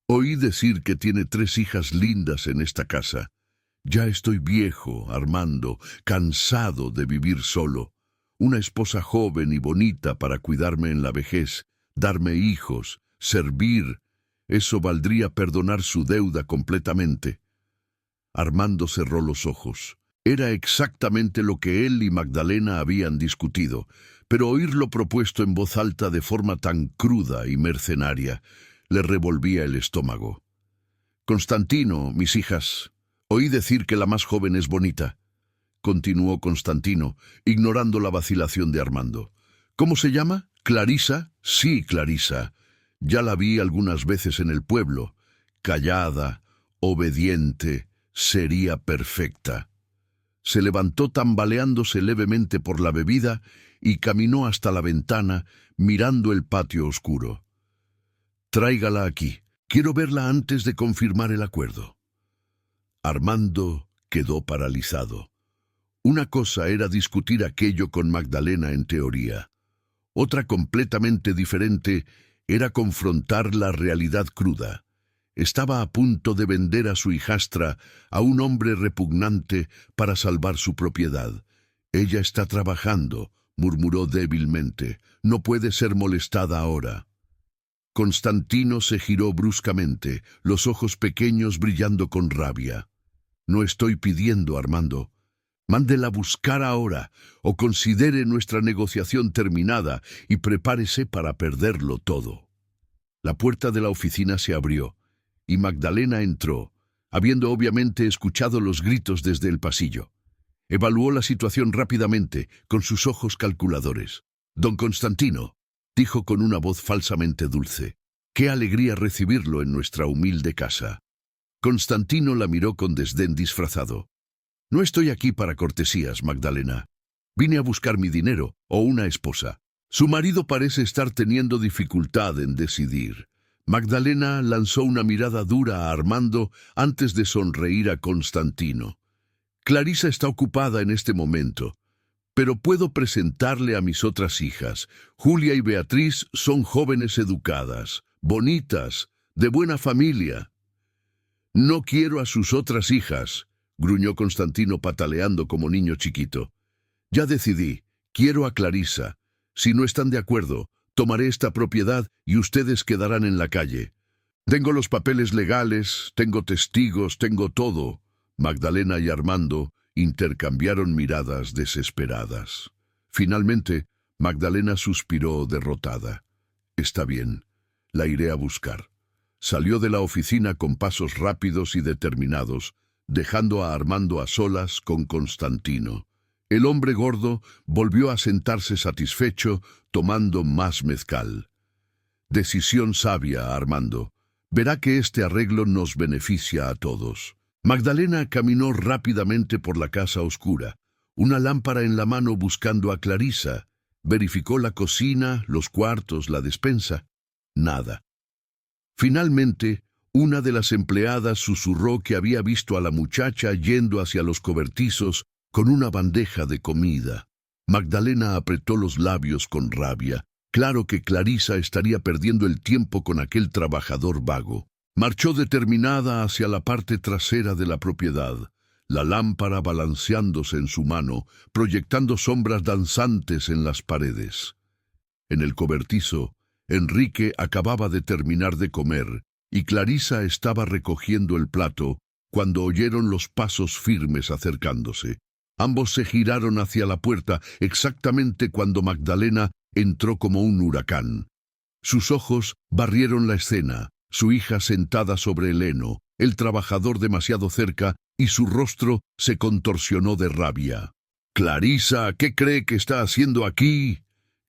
Oí decir que tiene 3 hijas lindas en esta casa. Ya estoy viejo, Armando, cansado de vivir solo. Una esposa joven y bonita para cuidarme en la vejez, darme hijos, servir. Eso valdría perdonar su deuda completamente. Armando cerró los ojos. Era exactamente lo que él y Magdalena habían discutido, pero oírlo propuesto en voz alta de forma tan cruda y mercenaria le revolvía el estómago. Constantino, mis hijas, oí decir que la más joven es bonita, continuó Constantino, ignorando la vacilación de Armando. ¿Cómo se llama? ¿Clarisa? Sí, Clarisa. Ya la vi algunas veces en el pueblo. Callada, obediente, sería perfecta. Se levantó tambaleándose levemente por la bebida y caminó hasta la ventana, mirando el patio oscuro. Tráigala aquí. Quiero verla antes de confirmar el acuerdo. Armando quedó paralizado. Una cosa era discutir aquello con Magdalena en teoría. Otra completamente diferente era confrontar la realidad cruda. Estaba a punto de vender a su hijastra a un hombre repugnante para salvar su propiedad. Ella está trabajando, murmuró débilmente. No puede ser molestada ahora. Constantino se giró bruscamente, los ojos pequeños brillando con rabia. No estoy pidiendo, Armando. Mándela a buscar ahora, o considere nuestra negociación terminada y prepárese para perderlo todo. La puerta de la oficina se abrió, y Magdalena entró, habiendo obviamente escuchado los gritos desde el pasillo. Evaluó la situación rápidamente, con sus ojos calculadores. «Don Constantino», dijo con una voz falsamente dulce, «qué alegría recibirlo en nuestra humilde casa». Constantino la miró con desdén disfrazado. «No estoy aquí para cortesías, Magdalena. Vine a buscar mi dinero o una esposa». Su marido parece estar teniendo dificultad en decidir. Magdalena lanzó una mirada dura a Armando antes de sonreír a Constantino. «Clarisa está ocupada en este momento, pero puedo presentarle a mis otras hijas. Julia y Beatriz son jóvenes educadas, bonitas, de buena familia». «No quiero a sus otras hijas», gruñó Constantino pataleando como niño chiquito. «Ya decidí, quiero a Clarisa. Si no están de acuerdo, tomaré esta propiedad y ustedes quedarán en la calle. Tengo los papeles legales, tengo testigos, tengo todo». Magdalena y Armando intercambiaron miradas desesperadas. Finalmente, Magdalena suspiró derrotada. «Está bien, la iré a buscar». Salió de la oficina con pasos rápidos y determinados, dejando a Armando a solas con Constantino. El hombre gordo volvió a sentarse satisfecho, tomando más mezcal. «Decisión sabia, Armando. Verá que este arreglo nos beneficia a todos». Magdalena caminó rápidamente por la casa oscura, una lámpara en la mano buscando a Clarisa. Verificó la cocina, los cuartos, la despensa. Nada. Finalmente, una de las empleadas susurró que había visto a la muchacha yendo hacia los cobertizos con una bandeja de comida. Magdalena apretó los labios con rabia. Claro que Clarisa estaría perdiendo el tiempo con aquel trabajador vago. Marchó determinada hacia la parte trasera de la propiedad, la lámpara balanceándose en su mano, proyectando sombras danzantes en las paredes. En el cobertizo, Enrique acababa de terminar de comer, y Clarisa estaba recogiendo el plato cuando oyeron los pasos firmes acercándose. Ambos se giraron hacia la puerta exactamente cuando Magdalena entró como un huracán. Sus ojos barrieron la escena, su hija sentada sobre el heno, el trabajador demasiado cerca, y su rostro se contorsionó de rabia. «Clarisa, ¿qué cree que está haciendo aquí?»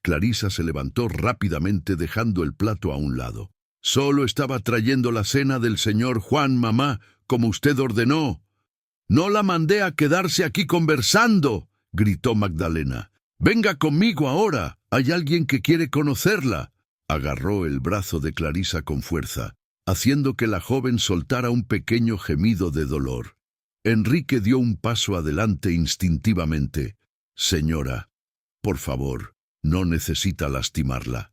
Clarisa se levantó rápidamente dejando el plato a un lado. «Solo estaba trayendo la cena del señor Juan, mamá, como usted ordenó». «No la mandé a quedarse aquí conversando», gritó Magdalena. «Venga conmigo ahora, hay alguien que quiere conocerla». Agarró el brazo de Clarisa con fuerza, haciendo que la joven soltara un pequeño gemido de dolor. Enrique dio un paso adelante instintivamente. «Señora, por favor, no necesita lastimarla».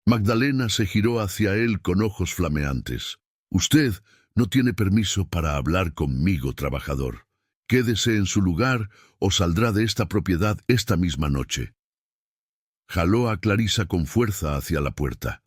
Magdalena se giró hacia él con ojos flameantes. «Usted no tiene permiso para hablar conmigo, trabajador. Quédese en su lugar o saldrá de esta propiedad esta misma noche». Jaló a Clarisa con fuerza hacia la puerta.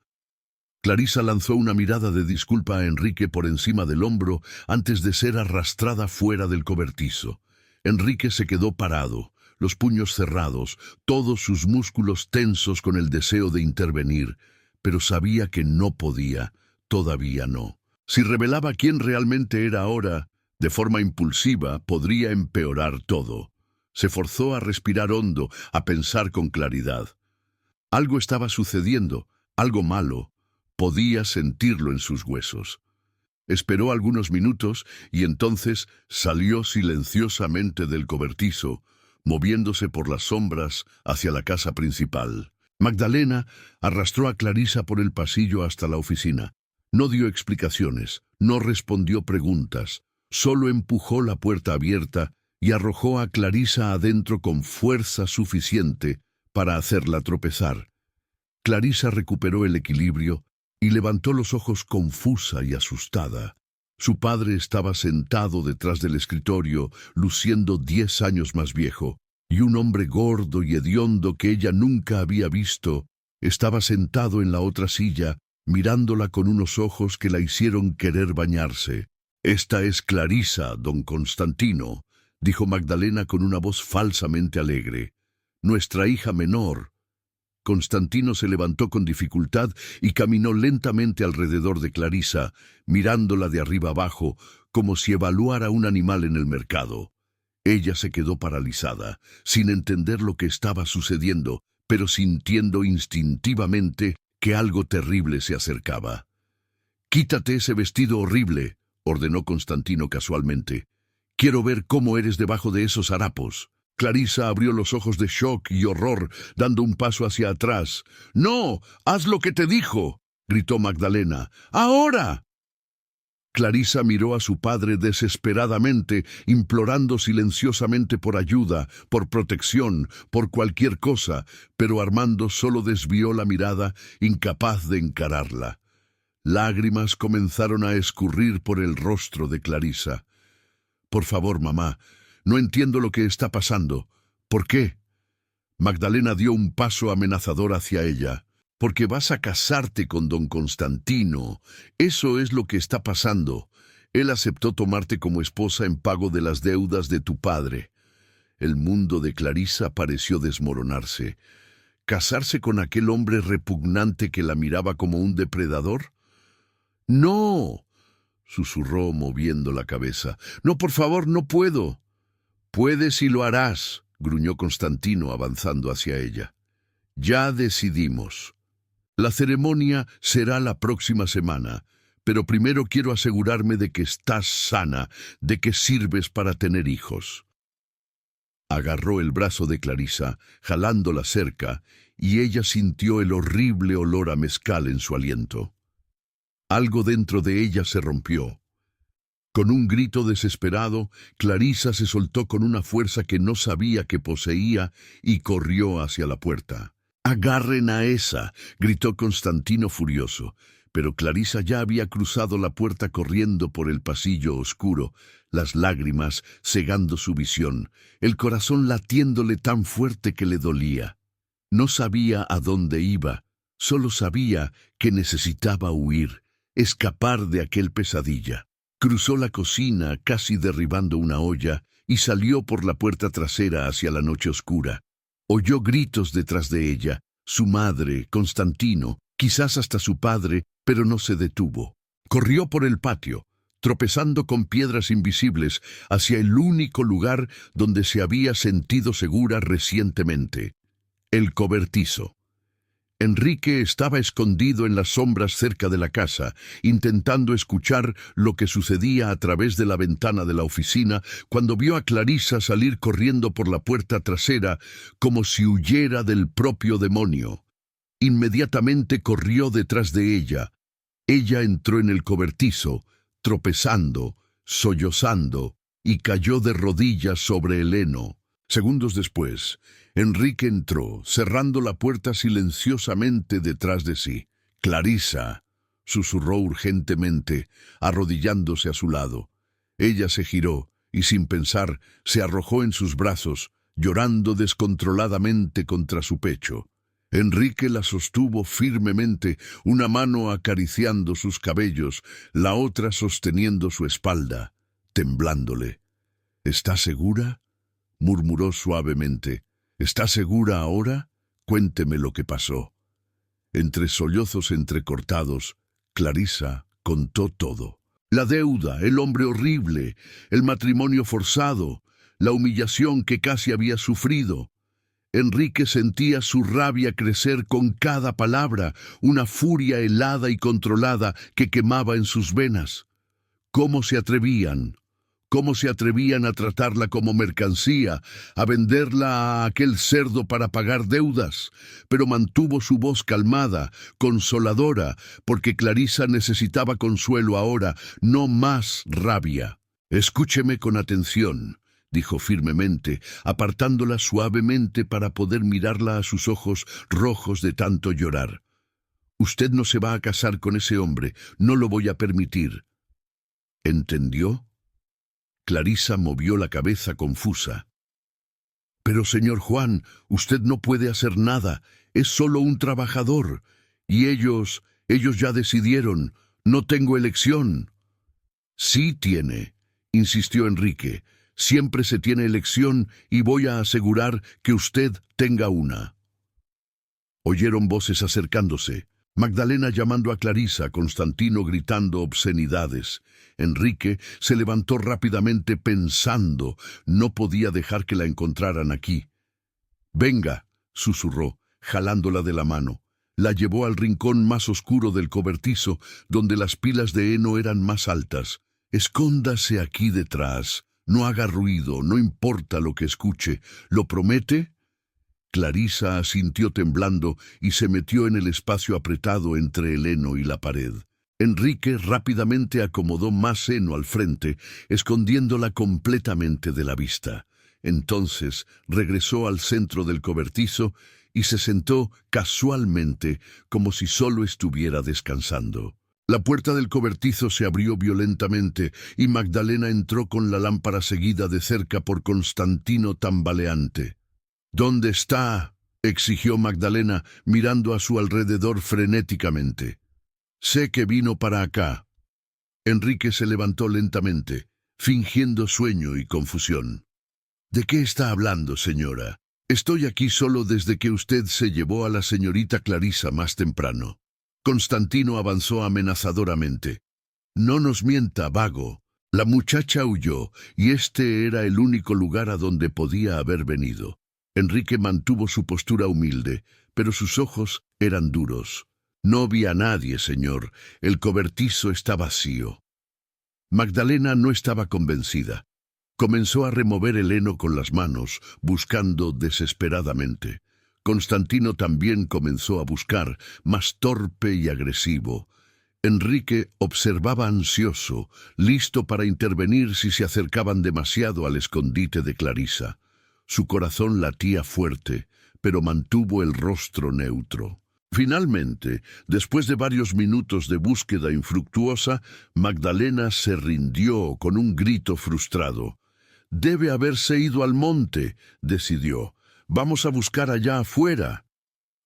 Clarisa lanzó una mirada de disculpa a Enrique por encima del hombro antes de ser arrastrada fuera del cobertizo. Enrique se quedó parado, los puños cerrados, todos sus músculos tensos con el deseo de intervenir, pero sabía que no podía, todavía no. Si revelaba quién realmente era ahora, de forma impulsiva, podría empeorar todo. Se forzó a respirar hondo, a pensar con claridad. Algo estaba sucediendo, algo malo. Podía sentirlo en sus huesos. Esperó algunos minutos y entonces salió silenciosamente del cobertizo, moviéndose por las sombras hacia la casa principal. Magdalena arrastró a Clarisa por el pasillo hasta la oficina. No dio explicaciones, no respondió preguntas, solo empujó la puerta abierta y arrojó a Clarisa adentro con fuerza suficiente para hacerla tropezar. Clarisa recuperó el equilibrio y levantó los ojos confusa y asustada. Su padre estaba sentado detrás del escritorio, luciendo 10 años más viejo, y un hombre gordo y hediondo que ella nunca había visto estaba sentado en la otra silla, mirándola con unos ojos que la hicieron querer bañarse. «Esta es Clarisa, don Constantino», dijo Magdalena con una voz falsamente alegre. «Nuestra hija menor». Constantino se levantó con dificultad y caminó lentamente alrededor de Clarisa, mirándola de arriba abajo, como si evaluara un animal en el mercado. Ella se quedó paralizada, sin entender lo que estaba sucediendo, pero sintiendo instintivamente que algo terrible se acercaba. «Quítate ese vestido horrible», ordenó Constantino casualmente. «Quiero ver cómo eres debajo de esos harapos». Clarisa abrió los ojos de shock y horror, dando un paso hacia atrás. «¡No! ¡Haz lo que te dijo!», gritó Magdalena. «¡Ahora!». Clarisa miró a su padre desesperadamente, implorando silenciosamente por ayuda, por protección, por cualquier cosa, pero Armando solo desvió la mirada, incapaz de encararla. Lágrimas comenzaron a escurrir por el rostro de Clarisa. «Por favor, mamá, no entiendo lo que está pasando. ¿Por qué?». Magdalena dio un paso amenazador hacia ella. «Porque vas a casarte con don Constantino. Eso es lo que está pasando. Él aceptó tomarte como esposa en pago de las deudas de tu padre». El mundo de Clarisa pareció desmoronarse. ¿Casarse con aquel hombre repugnante que la miraba como un depredador? «¡No!», susurró moviendo la cabeza. «No, por favor, no puedo». «Puedes y lo harás», gruñó Constantino avanzando hacia ella. «Ya decidimos. La ceremonia será la próxima semana, pero primero quiero asegurarme de que estás sana, de que sirves para tener hijos». Agarró el brazo de Clarisa, jalándola cerca, y ella sintió el horrible olor a mezcal en su aliento. Algo dentro de ella se rompió. Con un grito desesperado, Clarisa se soltó con una fuerza que no sabía que poseía y corrió hacia la puerta. «¡Agarren a esa!», gritó Constantino furioso, pero Clarisa ya había cruzado la puerta corriendo por el pasillo oscuro, las lágrimas cegando su visión, el corazón latiéndole tan fuerte que le dolía. No sabía a dónde iba, solo sabía que necesitaba huir, escapar de aquel pesadilla. Cruzó la cocina, casi derribando una olla, y salió por la puerta trasera hacia la noche oscura. Oyó gritos detrás de ella, su madre, Constantino, quizás hasta su padre, pero no se detuvo. Corrió por el patio, tropezando con piedras invisibles, hacia el único lugar donde se había sentido segura recientemente: el cobertizo. Enrique estaba escondido en las sombras cerca de la casa, intentando escuchar lo que sucedía a través de la ventana de la oficina, cuando vio a Clarisa salir corriendo por la puerta trasera como si huyera del propio demonio. Inmediatamente corrió detrás de ella. Ella entró en el cobertizo, tropezando, sollozando, y cayó de rodillas sobre el heno. Segundos después, Enrique entró, cerrando la puerta silenciosamente detrás de sí. «Clarisa», susurró urgentemente, arrodillándose a su lado. Ella se giró y, sin pensar, se arrojó en sus brazos, llorando descontroladamente contra su pecho. Enrique la sostuvo firmemente, una mano acariciando sus cabellos, la otra sosteniendo su espalda, temblándole. «¿Está segura?», murmuró suavemente. «¿Está segura ahora? Cuénteme lo que pasó». Entre sollozos entrecortados, Clarisa contó todo. La deuda, el hombre horrible, el matrimonio forzado, la humillación que casi había sufrido. Enrique sentía su rabia crecer con cada palabra, una furia helada y controlada que quemaba en sus venas. ¿Cómo se atrevían? ¿Cómo se atrevían a tratarla como mercancía, a venderla a aquel cerdo para pagar deudas? Pero mantuvo su voz calmada, consoladora, porque Clarisa necesitaba consuelo ahora, no más rabia. «Escúcheme con atención», dijo firmemente, apartándola suavemente para poder mirarla a sus ojos rojos de tanto llorar. «Usted no se va a casar con ese hombre, no lo voy a permitir». ¿Entendió? Clarisa movió la cabeza confusa. «Pero, señor Juan, usted no puede hacer nada, es solo un trabajador. Y ellos ya decidieron, no tengo elección». «Sí tiene», insistió Enrique. «Siempre se tiene elección y voy a asegurar que usted tenga una». Oyeron voces acercándose. Magdalena llamando a Clarisa, Constantino gritando obscenidades. Enrique se levantó rápidamente pensando, no podía dejar que la encontraran aquí. «Venga», susurró, jalándola de la mano. La llevó al rincón más oscuro del cobertizo, donde las pilas de heno eran más altas. «Escóndase aquí detrás, no haga ruido, no importa lo que escuche. ¿Lo promete?». Clarisa asintió temblando y se metió en el espacio apretado entre el heno y la pared. Enrique rápidamente acomodó más heno al frente, escondiéndola completamente de la vista. Entonces regresó al centro del cobertizo y se sentó casualmente, como si solo estuviera descansando. La puerta del cobertizo se abrió violentamente y Magdalena entró con la lámpara seguida de cerca por Constantino tambaleante. «¿Dónde está?», exigió Magdalena, mirando a su alrededor frenéticamente. «Sé que vino para acá». Enrique se levantó lentamente, fingiendo sueño y confusión. «¿De qué está hablando, señora? Estoy aquí solo desde que usted se llevó a la señorita Clarisa más temprano». Constantino avanzó amenazadoramente. «No nos mienta, vago. La muchacha huyó, y este era el único lugar a donde podía haber venido». Enrique mantuvo su postura humilde, pero sus ojos eran duros. «No vi a nadie, señor. El cobertizo está vacío». Magdalena no estaba convencida. Comenzó a remover el heno con las manos, buscando desesperadamente. Constantino también comenzó a buscar, más torpe y agresivo. Enrique observaba ansioso, listo para intervenir si se acercaban demasiado al escondite de Clarisa. Su corazón latía fuerte, pero mantuvo el rostro neutro. Finalmente, después de varios minutos de búsqueda infructuosa, Magdalena se rindió con un grito frustrado. «Debe haberse ido al monte», decidió. «Vamos a buscar allá afuera».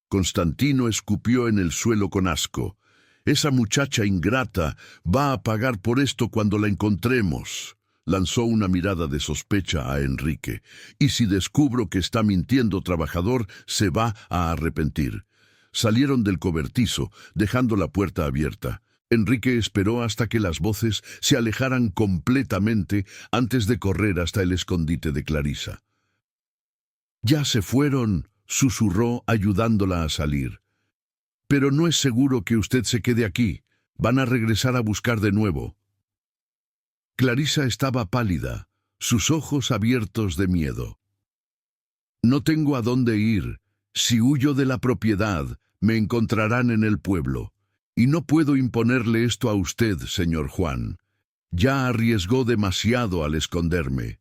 Constantino escupió en el suelo con asco. «Esa muchacha ingrata va a pagar por esto cuando la encontremos». Lanzó una mirada de sospecha a Enrique. «Y si descubro que está mintiendo, trabajador, se va a arrepentir». Salieron del cobertizo, dejando la puerta abierta. Enrique esperó hasta que las voces se alejaran completamente antes de correr hasta el escondite de Clarisa. «Ya se fueron», susurró ayudándola a salir. «Pero no es seguro que usted se quede aquí. Van a regresar a buscar de nuevo». Clarisa estaba pálida, sus ojos abiertos de miedo. «No tengo a dónde ir. Si huyo de la propiedad, Me encontrarán en el pueblo. Y no puedo imponerle esto a usted, señor Juan. Ya arriesgó demasiado al esconderme.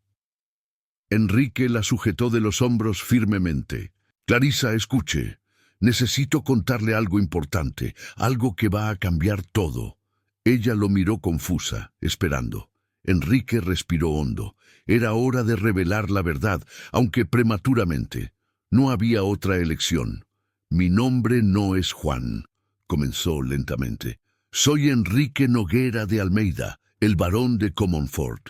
Enrique la sujetó de los hombros firmemente. Clarisa, escuche. Necesito contarle algo importante, algo que va a cambiar todo. Ella lo miró confusa, esperando. Enrique respiró hondo. Era hora de revelar la verdad, aunque prematuramente. No había otra elección. Mi nombre no es Juan, comenzó lentamente. Soy Enrique Noguera de Almeida, el barón de Comonfort.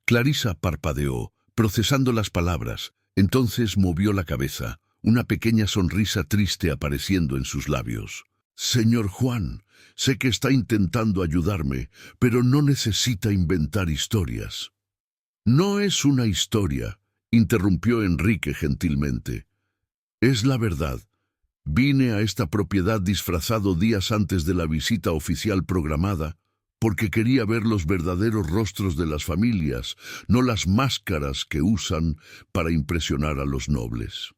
Clarisa parpadeó, procesando las palabras. Entonces movió la cabeza, una pequeña sonrisa triste apareciendo en sus labios. Señor Juan, sé que está intentando ayudarme, pero no necesita inventar historias. No es una historia, interrumpió Enrique gentilmente. Es la verdad. Vine a esta propiedad disfrazado días antes de la visita oficial programada, porque quería ver los verdaderos rostros de las familias, no las máscaras que usan para impresionar a los nobles.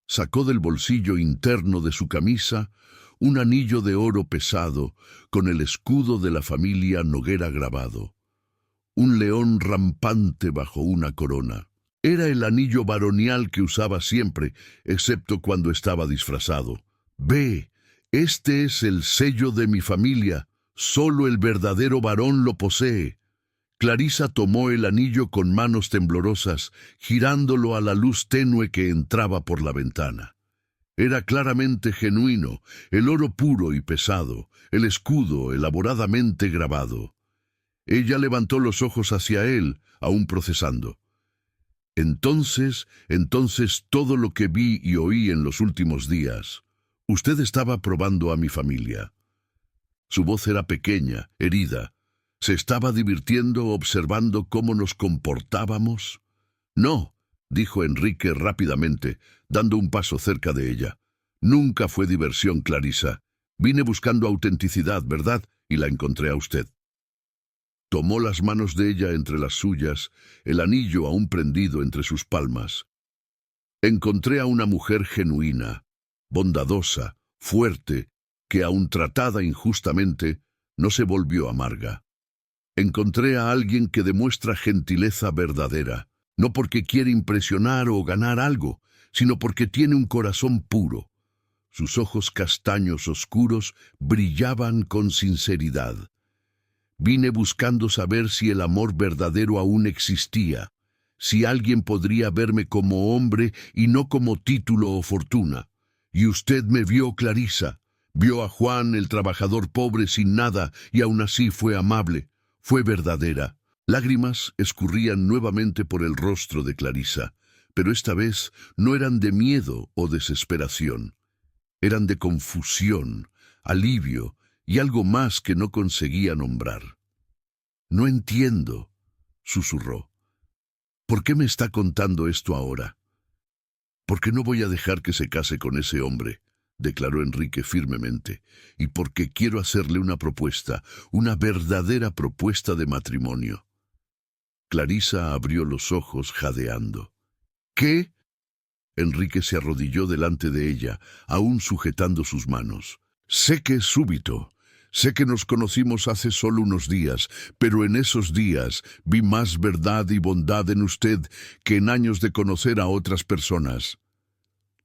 Sacó del bolsillo interno de su camisa un anillo de oro pesado con el escudo de la familia Noguera grabado. Un león rampante bajo una corona. Era el anillo baronial que usaba siempre, excepto cuando estaba disfrazado. Ve, este es el sello de mi familia. Solo el verdadero varón lo posee. Clarisa tomó el anillo con manos temblorosas, girándolo a la luz tenue que entraba por la ventana. Era claramente genuino, el oro puro y pesado, el escudo elaboradamente grabado. Ella levantó los ojos hacia él, aún procesando. Entonces todo lo que vi y oí en los últimos días. Usted estaba probando a mi familia. Su voz era pequeña, herida. ¿Se estaba divirtiendo observando cómo nos comportábamos? No, dijo Enrique rápidamente, dando un paso cerca de ella. Nunca fue diversión, Clarisa. Vine buscando autenticidad, ¿verdad? Y la encontré a usted. Tomó las manos de ella entre las suyas, el anillo aún prendido entre sus palmas. Encontré a una mujer genuina, bondadosa, fuerte, que aun tratada injustamente, no se volvió amarga. Encontré a alguien que demuestra gentileza verdadera, no porque quiere impresionar o ganar algo, sino porque tiene un corazón puro. Sus ojos castaños oscuros brillaban con sinceridad. Vine buscando saber si el amor verdadero aún existía, si alguien podría verme como hombre y no como título o fortuna. Y usted me vio, Clarisa. Vio a Juan, el trabajador pobre sin nada, y aún así fue amable. Fue verdadera. Lágrimas escurrían nuevamente por el rostro de Clarisa, pero esta vez no eran de miedo o desesperación. Eran de confusión, alivio y algo más que no conseguía nombrar. No entiendo, susurró. ¿Por qué me está contando esto ahora? Porque no voy a dejar que se case con ese hombre, declaró Enrique firmemente, y porque quiero hacerle una propuesta, una verdadera propuesta de matrimonio. Clarisa abrió los ojos jadeando. ¿Qué? Enrique se arrodilló delante de ella, aún sujetando sus manos. Sé que es súbito. Sé que nos conocimos hace solo unos días, pero en esos días vi más verdad y bondad en usted que en años de conocer a otras personas.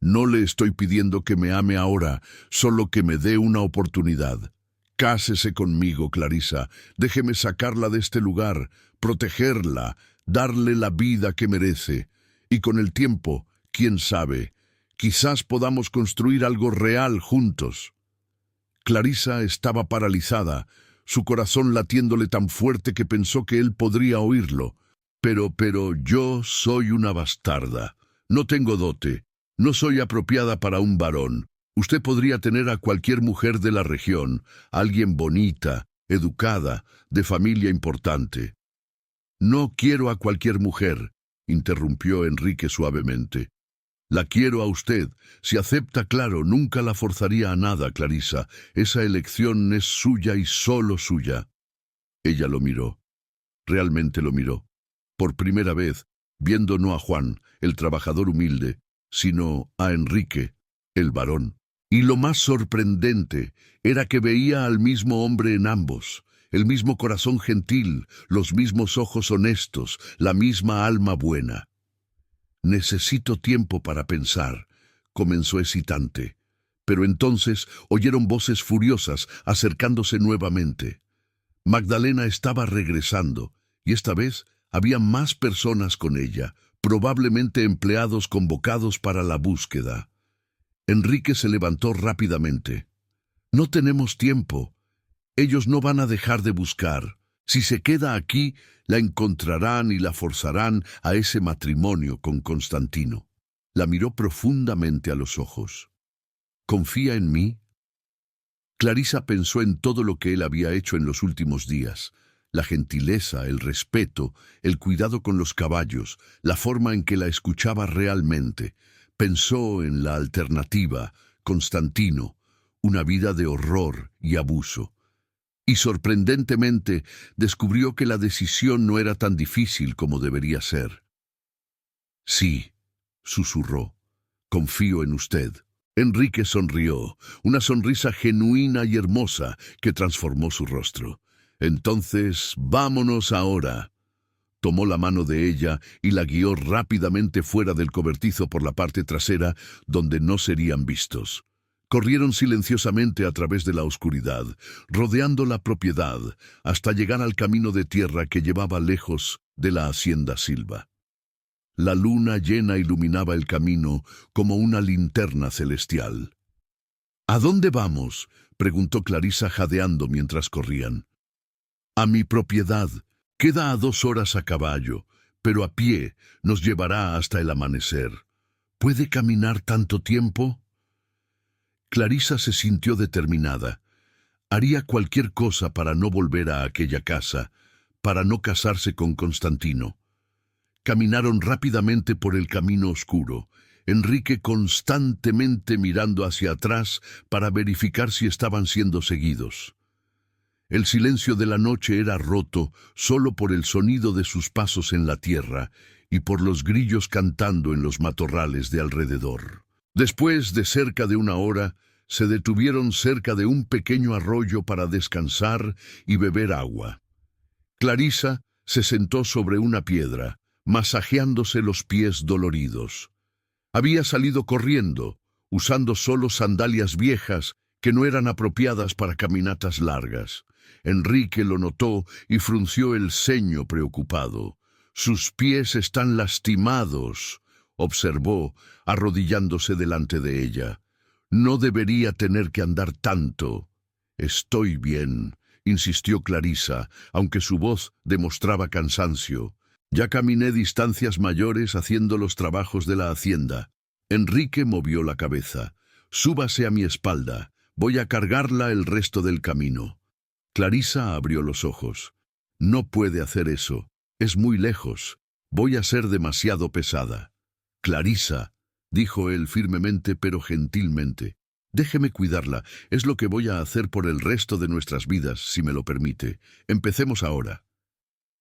No le estoy pidiendo que me ame ahora, solo que me dé una oportunidad. Cásese conmigo, Clarisa. Déjeme sacarla de este lugar, protegerla, darle la vida que merece. Y con el tiempo, quién sabe, quizás podamos construir algo real juntos. Clarisa estaba paralizada, su corazón latiéndole tan fuerte que pensó que él podría oírlo. Pero yo soy una bastarda. No tengo dote. No soy apropiada para un varón. Usted podría tener a cualquier mujer de la región, alguien bonita, educada, de familia importante. No quiero a cualquier mujer, interrumpió Enrique suavemente. La quiero a usted. Si acepta, claro, nunca la forzaría a nada, Clarisa. Esa elección es suya y solo suya. Ella lo miró. Realmente lo miró. Por primera vez, viendo no a Juan, el trabajador humilde, sino a Enrique, el varón. Y lo más sorprendente era que veía al mismo hombre en ambos, el mismo corazón gentil, los mismos ojos honestos, la misma alma buena. «Necesito tiempo para pensar», comenzó hesitante. Pero entonces oyeron voces furiosas acercándose nuevamente. Magdalena estaba regresando, y esta vez había más personas con ella, probablemente empleados convocados para la búsqueda. Enrique se levantó rápidamente. «No tenemos tiempo. Ellos no van a dejar de buscar. Si se queda aquí, la encontrarán y la forzarán a ese matrimonio con Constantino». La miró profundamente a los ojos. «¿Confía en mí?». Clarisa pensó en todo lo que él había hecho en los últimos días. La gentileza, el respeto, el cuidado con los caballos, la forma en que la escuchaba realmente. Pensó en la alternativa, Constantino, una vida de horror y abuso. Y sorprendentemente descubrió que la decisión no era tan difícil como debería ser. «Sí», susurró, «confío en usted». Enrique sonrió, una sonrisa genuina y hermosa que transformó su rostro. «Entonces, vámonos ahora». Tomó la mano de ella y la guió rápidamente fuera del cobertizo por la parte trasera, donde no serían vistos. Corrieron silenciosamente a través de la oscuridad, rodeando la propiedad, hasta llegar al camino de tierra que llevaba lejos de la hacienda Silva. La luna llena iluminaba el camino como una linterna celestial. «¿A dónde vamos?», preguntó Clarisa jadeando mientras corrían. «A mi propiedad. Queda a 2 horas a caballo, pero a pie nos llevará hasta el amanecer. ¿Puede caminar tanto tiempo?». Clarisa se sintió determinada. Haría cualquier cosa para no volver a aquella casa, para no casarse con Constantino. Caminaron rápidamente por el camino oscuro, Enrique constantemente mirando hacia atrás para verificar si estaban siendo seguidos. El silencio de la noche era roto solo por el sonido de sus pasos en la tierra y por los grillos cantando en los matorrales de alrededor. Después de cerca de 1 hora, se detuvieron cerca de un pequeño arroyo para descansar y beber agua. Clarisa se sentó sobre una piedra, masajeándose los pies doloridos. Había salido corriendo, usando solo sandalias viejas que no eran apropiadas para caminatas largas. Enrique lo notó y frunció el ceño preocupado. «Sus pies están lastimados», observó, arrodillándose delante de ella. «No debería tener que andar tanto». «Estoy bien», insistió Clarisa, aunque su voz demostraba cansancio. «Ya caminé distancias mayores haciendo los trabajos de la hacienda». Enrique movió la cabeza. «Súbase a mi espalda. Voy a cargarla el resto del camino». Clarisa abrió los ojos. «No puede hacer eso. Es muy lejos. Voy a ser demasiado pesada». «Clarisa», dijo él firmemente pero gentilmente, «déjeme cuidarla. Es lo que voy a hacer por el resto de nuestras vidas, si me lo permite. Empecemos ahora».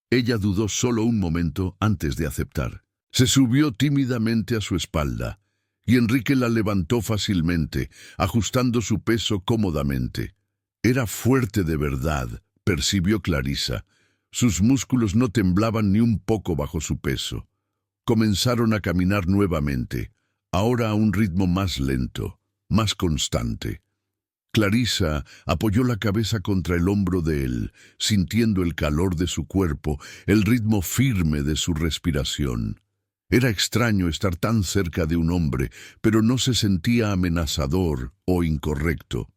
Ella dudó solo un momento antes de aceptar. Se subió tímidamente a su espalda, y Enrique la levantó fácilmente, ajustando su peso cómodamente. Era fuerte de verdad, percibió Clarisa. Sus músculos no temblaban ni un poco bajo su peso. Comenzaron a caminar nuevamente, ahora a un ritmo más lento, más constante. Clarisa apoyó la cabeza contra el hombro de él, sintiendo el calor de su cuerpo, el ritmo firme de su respiración. Era extraño estar tan cerca de un hombre, pero no se sentía amenazador o incorrecto.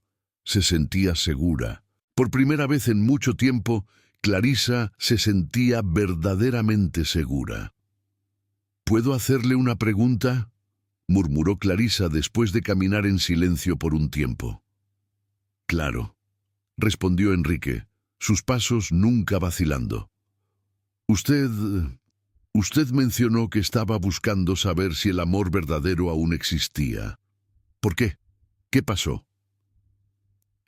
Se sentía segura. Por primera vez en mucho tiempo, Clarisa se sentía verdaderamente segura. «¿Puedo hacerle una pregunta?», murmuró Clarisa después de caminar en silencio por un tiempo. «Claro», respondió Enrique, sus pasos nunca vacilando. Usted mencionó que estaba buscando saber si el amor verdadero aún existía. ¿Por qué? ¿Qué pasó?».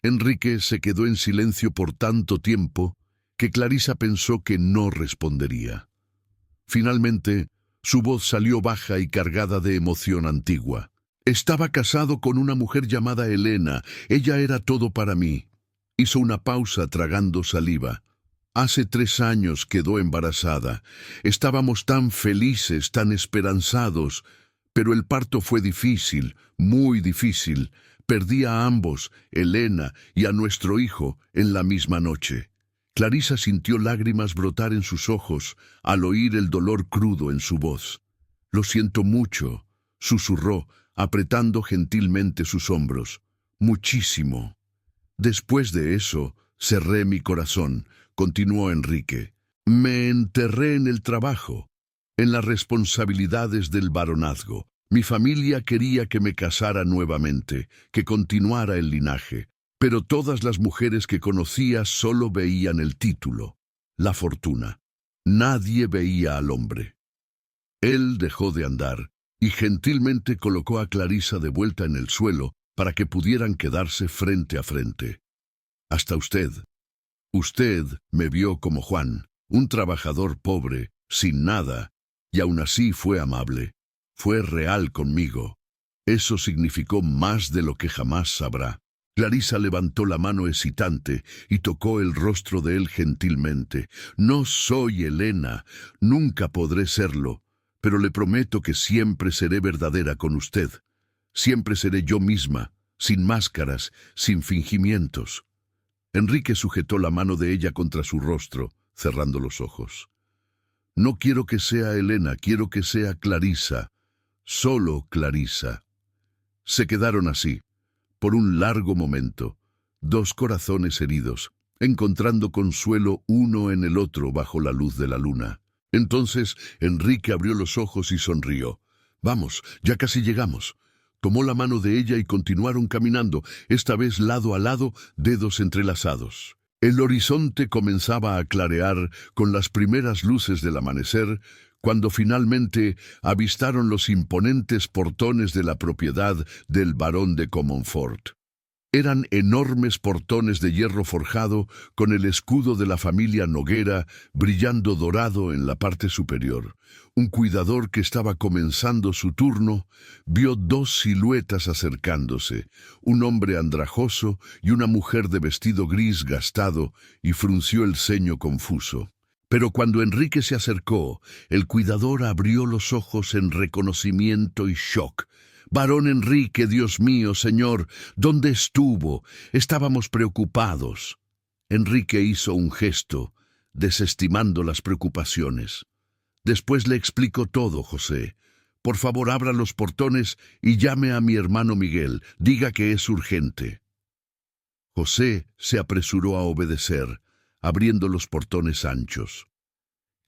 Enrique se quedó en silencio por tanto tiempo que Clarisa pensó que no respondería. Finalmente, su voz salió baja y cargada de emoción antigua. Estaba casado con una mujer llamada Elena. Ella era todo para mí. Hizo una pausa tragando saliva. Hace 3 años quedó embarazada. Estábamos tan felices, tan esperanzados, pero el parto fue difícil, muy difícil. Perdí a ambos, Elena y a nuestro hijo, en la misma noche. Clarisa sintió lágrimas brotar en sus ojos al oír el dolor crudo en su voz. «Lo siento mucho», susurró, apretando gentilmente sus hombros. «Muchísimo». «Después de eso, cerré mi corazón», continuó Enrique. «Me enterré en el trabajo, en las responsabilidades del baronazgo. Mi familia quería que me casara nuevamente, que continuara el linaje, pero todas las mujeres que conocía solo veían el título, la fortuna. Nadie veía al hombre». Él dejó de andar y gentilmente colocó a Clarisa de vuelta en el suelo para que pudieran quedarse frente a frente. «Hasta usted. Usted me vio como Juan, un trabajador pobre, sin nada, y aún así fue amable. Fue real conmigo. Eso significó más de lo que jamás sabrá». Clarisa levantó la mano hesitante y tocó el rostro de él gentilmente. «No soy Elena, nunca podré serlo, pero le prometo que siempre seré verdadera con usted. Siempre seré yo misma, sin máscaras, sin fingimientos». Enrique sujetó la mano de ella contra su rostro, cerrando los ojos. «No quiero que sea Elena, quiero que sea Clarisa. Solo Clarisa». Se quedaron así, por un largo momento, 2 corazones heridos, encontrando consuelo uno en el otro bajo la luz de la luna. Entonces Enrique abrió los ojos y sonrió. «Vamos, ya casi llegamos». Tomó la mano de ella y continuaron caminando, esta vez lado a lado, dedos entrelazados. El horizonte comenzaba a clarear con las primeras luces del amanecer, cuando finalmente avistaron los imponentes portones de la propiedad del barón de Comonfort. Eran enormes portones de hierro forjado con el escudo de la familia Noguera brillando dorado en la parte superior. Un cuidador que estaba comenzando su turno vio 2 siluetas acercándose, un hombre andrajoso y una mujer de vestido gris gastado, y frunció el ceño confuso. Pero cuando Enrique se acercó, el cuidador abrió los ojos en reconocimiento y shock. «Barón Enrique, Dios mío, señor, ¿dónde estuvo? Estábamos preocupados». Enrique hizo un gesto, desestimando las preocupaciones. «Después le explico todo, José. Por favor, abra los portones y llame a mi hermano Miguel. Diga que es urgente». José se apresuró a obedecer, abriendo los portones anchos.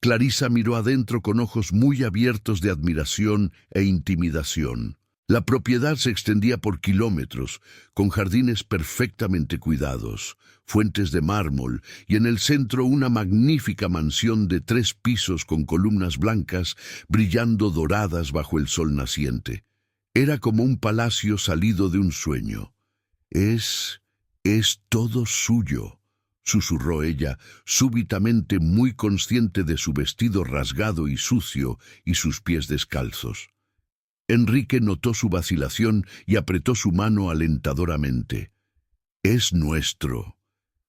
Clarisa miró adentro con ojos muy abiertos de admiración e intimidación. La propiedad se extendía por kilómetros, con jardines perfectamente cuidados, fuentes de mármol y en el centro una magnífica mansión de 3 pisos con columnas blancas brillando doradas bajo el sol naciente. Era como un palacio salido de un sueño. Es todo suyo», susurró ella, súbitamente muy consciente de su vestido rasgado y sucio y sus pies descalzos. Enrique notó su vacilación y apretó su mano alentadoramente. «Es nuestro.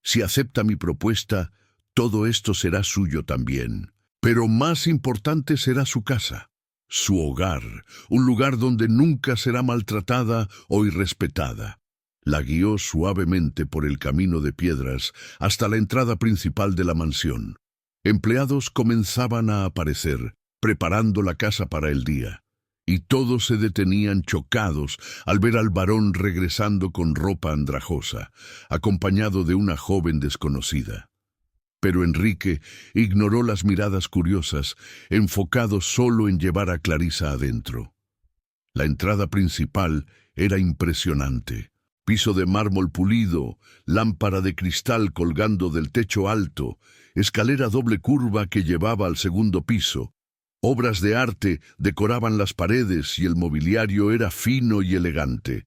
Si acepta mi propuesta, todo esto será suyo también. Pero más importante será su casa, su hogar, un lugar donde nunca será maltratada o irrespetada». La guió suavemente por el camino de piedras hasta la entrada principal de la mansión. Empleados comenzaban a aparecer, preparando la casa para el día. Y todos se detenían chocados al ver al varón regresando con ropa andrajosa, acompañado de una joven desconocida. Pero Enrique ignoró las miradas curiosas, enfocado solo en llevar a Clarisa adentro. La entrada principal era impresionante. Piso de mármol pulido, lámpara de cristal colgando del techo alto, escalera doble curva que llevaba al segundo piso. Obras de arte decoraban las paredes y el mobiliario era fino y elegante.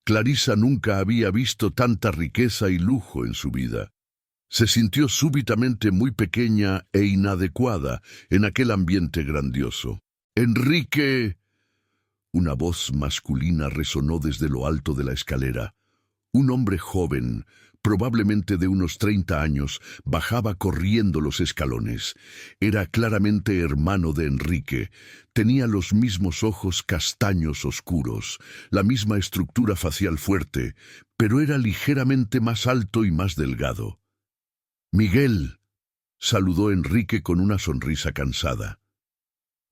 Clarisa nunca había visto tanta riqueza y lujo en su vida. Se sintió súbitamente muy pequeña e inadecuada en aquel ambiente grandioso. «Enrique, Una voz masculina resonó desde lo alto de la escalera. Un hombre joven, probablemente de unos 30 años, bajaba corriendo los escalones. Era claramente hermano de Enrique. Tenía los mismos ojos castaños oscuros, la misma estructura facial fuerte, pero era ligeramente más alto y más delgado. «Miguel», saludó Enrique con una sonrisa cansada.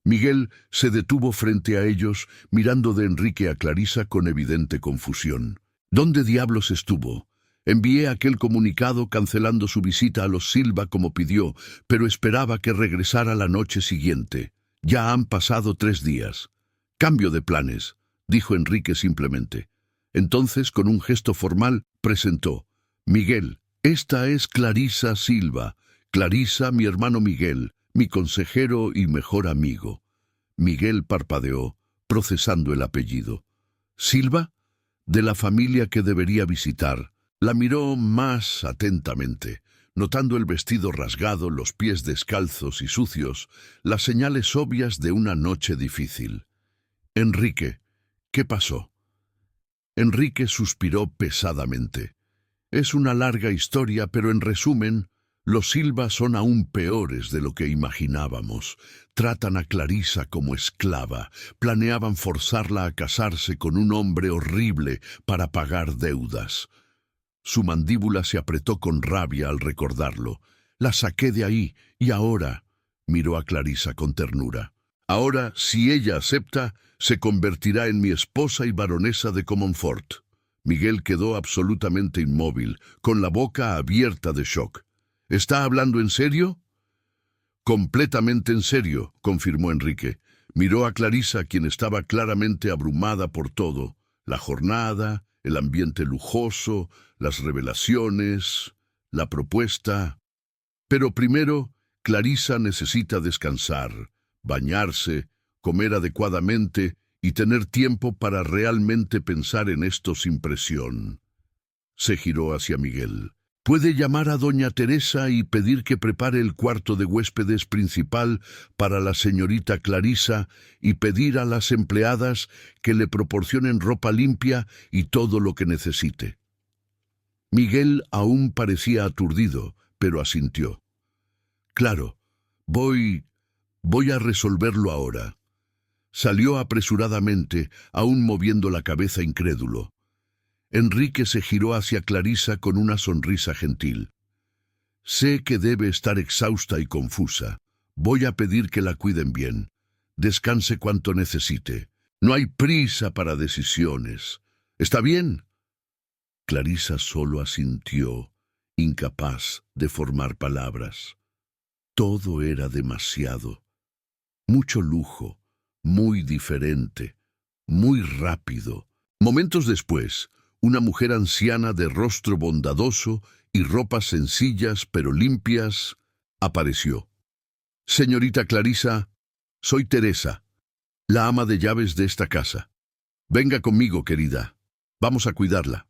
Miguel se detuvo frente a ellos, mirando de Enrique a Clarisa con evidente confusión. «¿Dónde diablos estuvo? Envié aquel comunicado cancelando su visita a los Silva como pidió, pero esperaba que regresara la noche siguiente. Ya han pasado 3 días. Cambio de planes», dijo Enrique simplemente. Entonces, con un gesto formal, presentó. «Miguel, esta es Clarisa Silva. Clarisa, mi hermano Miguel, mi consejero y mejor amigo». Miguel parpadeó, procesando el apellido. «¿Silva? De la familia que debería visitar». La miró más atentamente, notando el vestido rasgado, los pies descalzos y sucios, las señales obvias de una noche difícil. «Enrique, ¿qué pasó?» Enrique suspiró pesadamente. «Es una larga historia, pero en resumen, los Silva son aún peores de lo que imaginábamos. Tratan a Clarisa como esclava, planeaban forzarla a casarse con un hombre horrible para pagar deudas». Su mandíbula se apretó con rabia al recordarlo. «La saqué de ahí, y ahora», miró a Clarisa con ternura, «ahora, si ella acepta, se convertirá en mi esposa y baronesa de Comonfort». Miguel quedó absolutamente inmóvil, con la boca abierta de shock. «¿Está hablando en serio?» «Completamente en serio», confirmó Enrique. Miró a Clarisa, quien estaba claramente abrumada por todo. La jornada, el ambiente lujoso, las revelaciones, la propuesta. Pero primero, Clarisa necesita descansar, bañarse, comer adecuadamente y tener tiempo para realmente pensar en esto sin presión. Se giró hacia Miguel. «Puede llamar a doña Teresa y pedir que prepare el cuarto de huéspedes principal para la señorita Clarisa y pedir a las empleadas que le proporcionen ropa limpia y todo lo que necesite». Miguel aún parecía aturdido, pero asintió. «Claro, voy a resolverlo ahora». Salió apresuradamente, aún moviendo la cabeza incrédulo. Enrique se giró hacia Clarisa con una sonrisa gentil. «Sé que debe estar exhausta y confusa. Voy a pedir que la cuiden bien. Descanse cuanto necesite. No hay prisa para decisiones. ¿Está bien?» Clarisa solo asintió, incapaz de formar palabras. Todo era demasiado. Mucho lujo, muy diferente, muy rápido. Momentos después, una mujer anciana de rostro bondadoso y ropas sencillas pero limpias apareció. «Señorita Clarisa, soy Teresa, la ama de llaves de esta casa. Venga conmigo, querida. Vamos a cuidarla».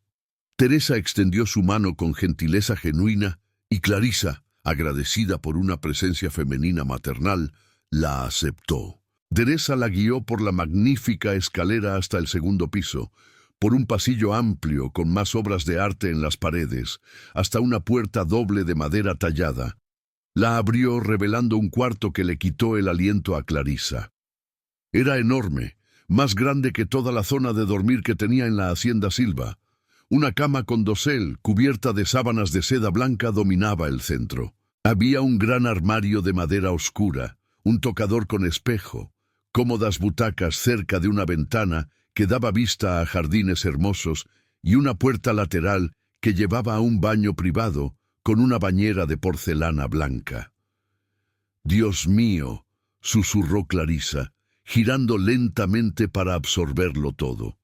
Teresa extendió su mano con gentileza genuina y Clarisa, agradecida por una presencia femenina maternal, la aceptó. Teresa la guió por la magnífica escalera hasta el segundo piso, por un pasillo amplio con más obras de arte en las paredes, hasta una puerta doble de madera tallada. La abrió revelando un cuarto que le quitó el aliento a Clarisa. Era enorme, más grande que toda la zona de dormir que tenía en la hacienda Silva. Una cama con dosel, cubierta de sábanas de seda blanca, dominaba el centro. Había un gran armario de madera oscura, un tocador con espejo, cómodas butacas cerca de una ventana que daba vista a jardines hermosos y una puerta lateral que llevaba a un baño privado con una bañera de porcelana blanca. «Dios mío», susurró Clarisa, girando lentamente para absorberlo todo.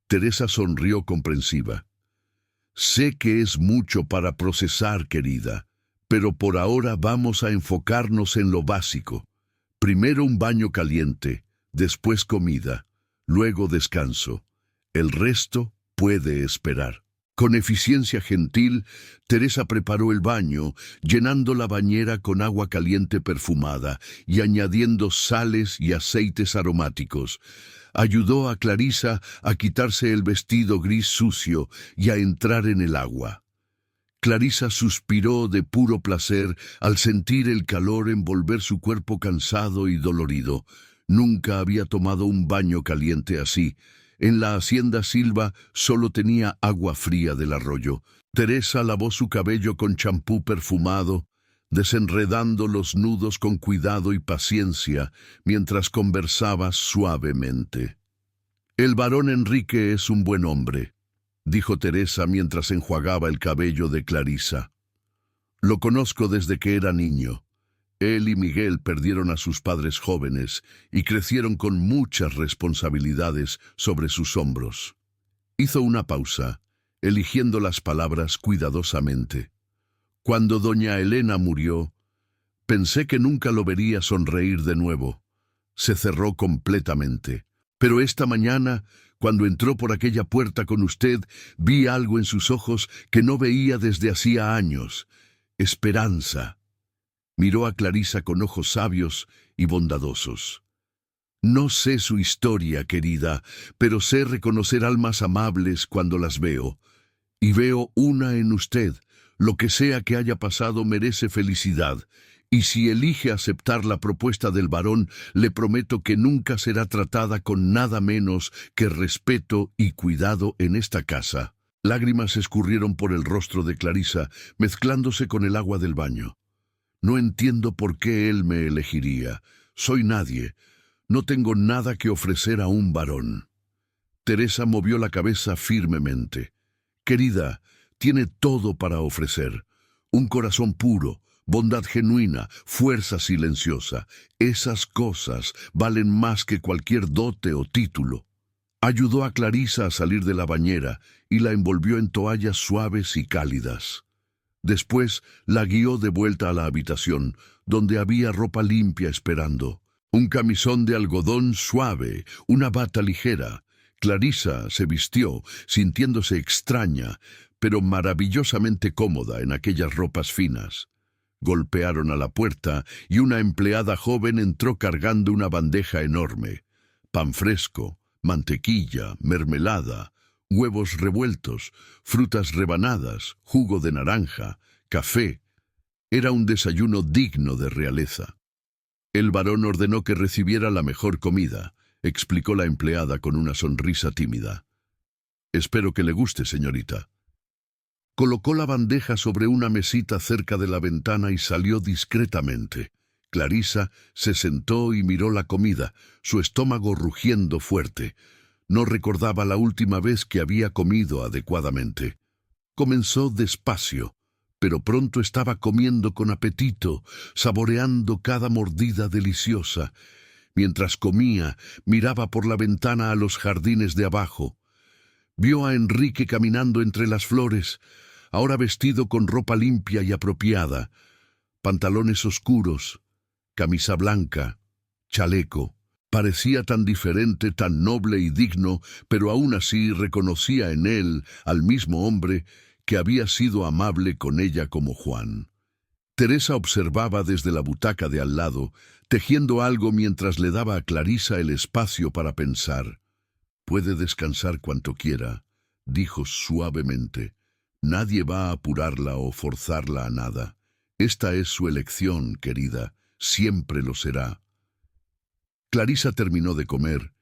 Teresa sonrió comprensiva. «Sé que es mucho para procesar, querida, pero por ahora vamos a enfocarnos en lo básico. Primero un baño caliente, después comida, luego descanso. El resto puede esperar». Con eficiencia gentil, Teresa preparó el baño, llenando la bañera con agua caliente perfumada y añadiendo sales y aceites aromáticos. Ayudó a Clarisa a quitarse el vestido gris sucio y a entrar en el agua. Clarisa suspiró de puro placer al sentir el calor envolver su cuerpo cansado y dolorido. Nunca había tomado un baño caliente así. En la hacienda Silva solo tenía agua fría del arroyo. Teresa lavó su cabello con champú perfumado, desenredando los nudos con cuidado y paciencia, mientras conversaba suavemente. «El varón Enrique es un buen hombre», dijo Teresa mientras enjuagaba el cabello de Clarisa. «Lo conozco desde que era niño. Él y Miguel perdieron a sus padres jóvenes y crecieron con muchas responsabilidades sobre sus hombros». Hizo una pausa, eligiendo las palabras cuidadosamente. «Cuando doña Elena murió, pensé que nunca lo vería sonreír de nuevo. Se cerró completamente. Pero esta mañana, cuando entró por aquella puerta con usted, vi algo en sus ojos que no veía desde hacía años. Esperanza». Miró a Clarisa con ojos sabios y bondadosos. «No sé su historia, querida, pero sé reconocer almas amables cuando las veo. Y veo una en usted. Lo que sea que haya pasado merece felicidad. Y si elige aceptar la propuesta del varón, le prometo que nunca será tratada con nada menos que respeto y cuidado en esta casa». Lágrimas escurrieron por el rostro de Clarisa, mezclándose con el agua del baño. «No entiendo por qué él me elegiría. Soy nadie. No tengo nada que ofrecer a un varón». Teresa movió la cabeza firmemente. «Querida, tiene todo para ofrecer. Un corazón puro, bondad genuina, fuerza silenciosa. Esas cosas valen más que cualquier dote o título». Ayudó a Clarisa a salir de la bañera y la envolvió en toallas suaves y cálidas. Después la guió de vuelta a la habitación, donde había ropa limpia esperando. Un camisón de algodón suave, una bata ligera. Clarisa se vistió, sintiéndose extraña, pero maravillosamente cómoda en aquellas ropas finas. Golpearon a la puerta y una empleada joven entró cargando una bandeja enorme. Pan fresco, mantequilla, mermelada, huevos revueltos, frutas rebanadas, jugo de naranja, café. Era un desayuno digno de realeza. «El varón ordenó que recibiera la mejor comida», explicó la empleada con una sonrisa tímida. «Espero que le guste, señorita». Colocó la bandeja sobre una mesita cerca de la ventana y salió discretamente. Clarisa se sentó y miró la comida, su estómago rugiendo fuerte. No recordaba la última vez que había comido adecuadamente. Comenzó despacio, pero pronto estaba comiendo con apetito, saboreando cada mordida deliciosa. Mientras comía, miraba por la ventana a los jardines de abajo. Vio a Enrique caminando entre las flores, ahora vestido con ropa limpia y apropiada, pantalones oscuros, camisa blanca, chaleco. Parecía tan diferente, tan noble y digno, pero aún así reconocía en él al mismo hombre que había sido amable con ella como Juan. Teresa observaba desde la butaca de al lado, tejiendo algo mientras le daba a Clarisa el espacio para pensar. «Puede descansar cuanto quiera», dijo suavemente. «Nadie va a apurarla o forzarla a nada. Esta es su elección, querida. Siempre lo será». Clarisa terminó de comer,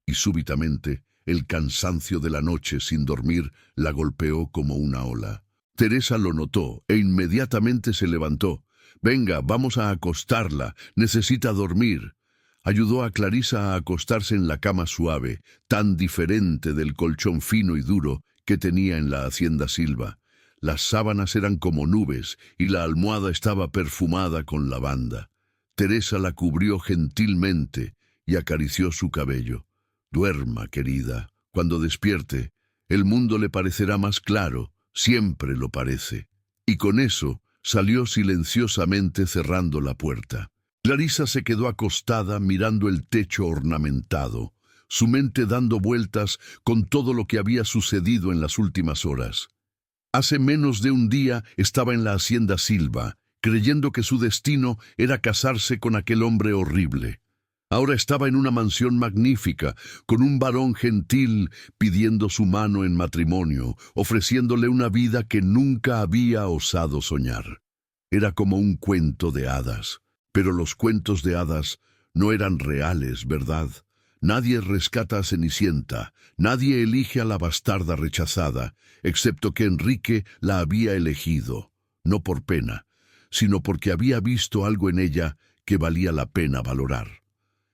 y súbitamente el cansancio de la noche sin dormir la golpeó como una ola. Teresa lo notó e inmediatamente se levantó. «Venga, vamos a acostarla, necesita dormir». Ayudó a Clarisa a acostarse en la cama suave, tan diferente del colchón fino y duro que tenía en la hacienda Silva. Las sábanas eran como nubes y la almohada estaba perfumada con lavanda. Teresa la cubrió gentilmente y acarició su cabello. «Duerma, querida. Cuando despierte, el mundo le parecerá más claro, siempre lo parece». Y con eso salió silenciosamente cerrando la puerta. Clarisa se quedó acostada mirando el techo ornamentado, su mente dando vueltas con todo lo que había sucedido en las últimas horas. Hace menos de un día estaba en la hacienda Silva, creyendo que su destino era casarse con aquel hombre horrible. Ahora estaba en una mansión magnífica, con un varón gentil pidiendo su mano en matrimonio, ofreciéndole una vida que nunca había osado soñar. Era como un cuento de hadas, pero los cuentos de hadas no eran reales, ¿verdad? Nadie rescata a Cenicienta, nadie elige a la bastarda rechazada, excepto que Enrique la había elegido, no por pena, sino porque había visto algo en ella que valía la pena valorar.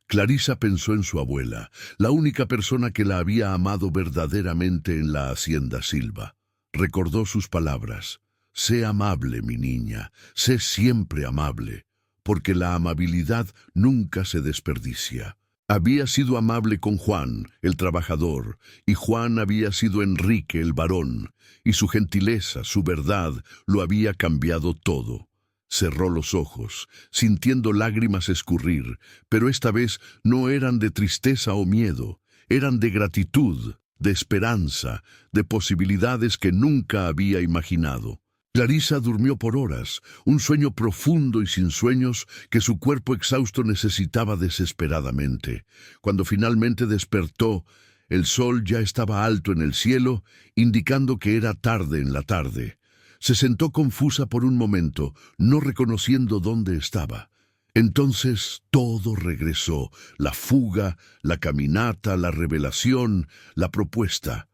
Clarisa pensó en su abuela, la única persona que la había amado verdaderamente en la hacienda Silva. Recordó sus palabras: «Sé amable, mi niña, sé siempre amable, porque la amabilidad nunca se desperdicia». Había sido amable con Juan, el trabajador, y Juan había sido Enrique, el varón, y su gentileza, su verdad, lo había cambiado todo. Cerró los ojos, sintiendo lágrimas escurrir, pero esta vez no eran de tristeza o miedo, eran de gratitud, de esperanza, de posibilidades que nunca había imaginado. Clarisa durmió por horas, un sueño profundo y sin sueños que su cuerpo exhausto necesitaba desesperadamente. Cuando finalmente despertó, el sol ya estaba alto en el cielo, indicando que era tarde en la tarde. Se sentó confusa por un momento, no reconociendo dónde estaba. Entonces todo regresó: la fuga, la caminata, la revelación, la propuesta.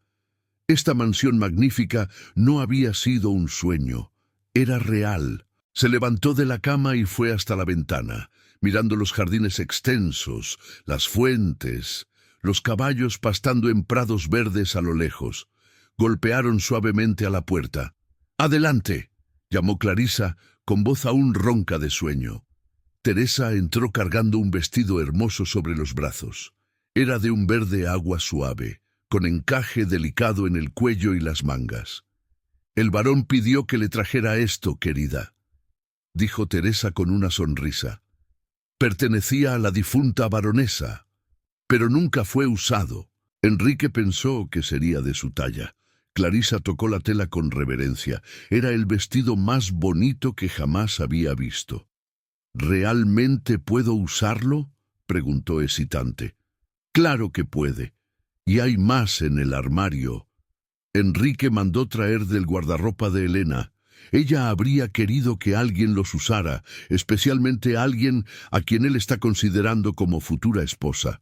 Esta mansión magnífica no había sido un sueño, era real. Se levantó de la cama y fue hasta la ventana, mirando los jardines extensos, las fuentes, los caballos pastando en prados verdes a lo lejos. Golpearon suavemente a la puerta. «¡Adelante!», llamó Clarisa, con voz aún ronca de sueño. Teresa entró cargando un vestido hermoso sobre los brazos. Era de un verde agua suave, con encaje delicado en el cuello y las mangas. «El varón pidió que le trajera esto, querida», dijo Teresa con una sonrisa. «Pertenecía a la difunta baronesa, pero nunca fue usado». Enrique pensó que sería de su talla. Clarisa tocó la tela con reverencia. Era el vestido más bonito que jamás había visto. «¿Realmente puedo usarlo?», preguntó hesitante. «Claro que puede. Y hay más en el armario». Enrique mandó traer del guardarropa de Elena. Ella habría querido que alguien los usara, especialmente alguien a quien él está considerando como futura esposa.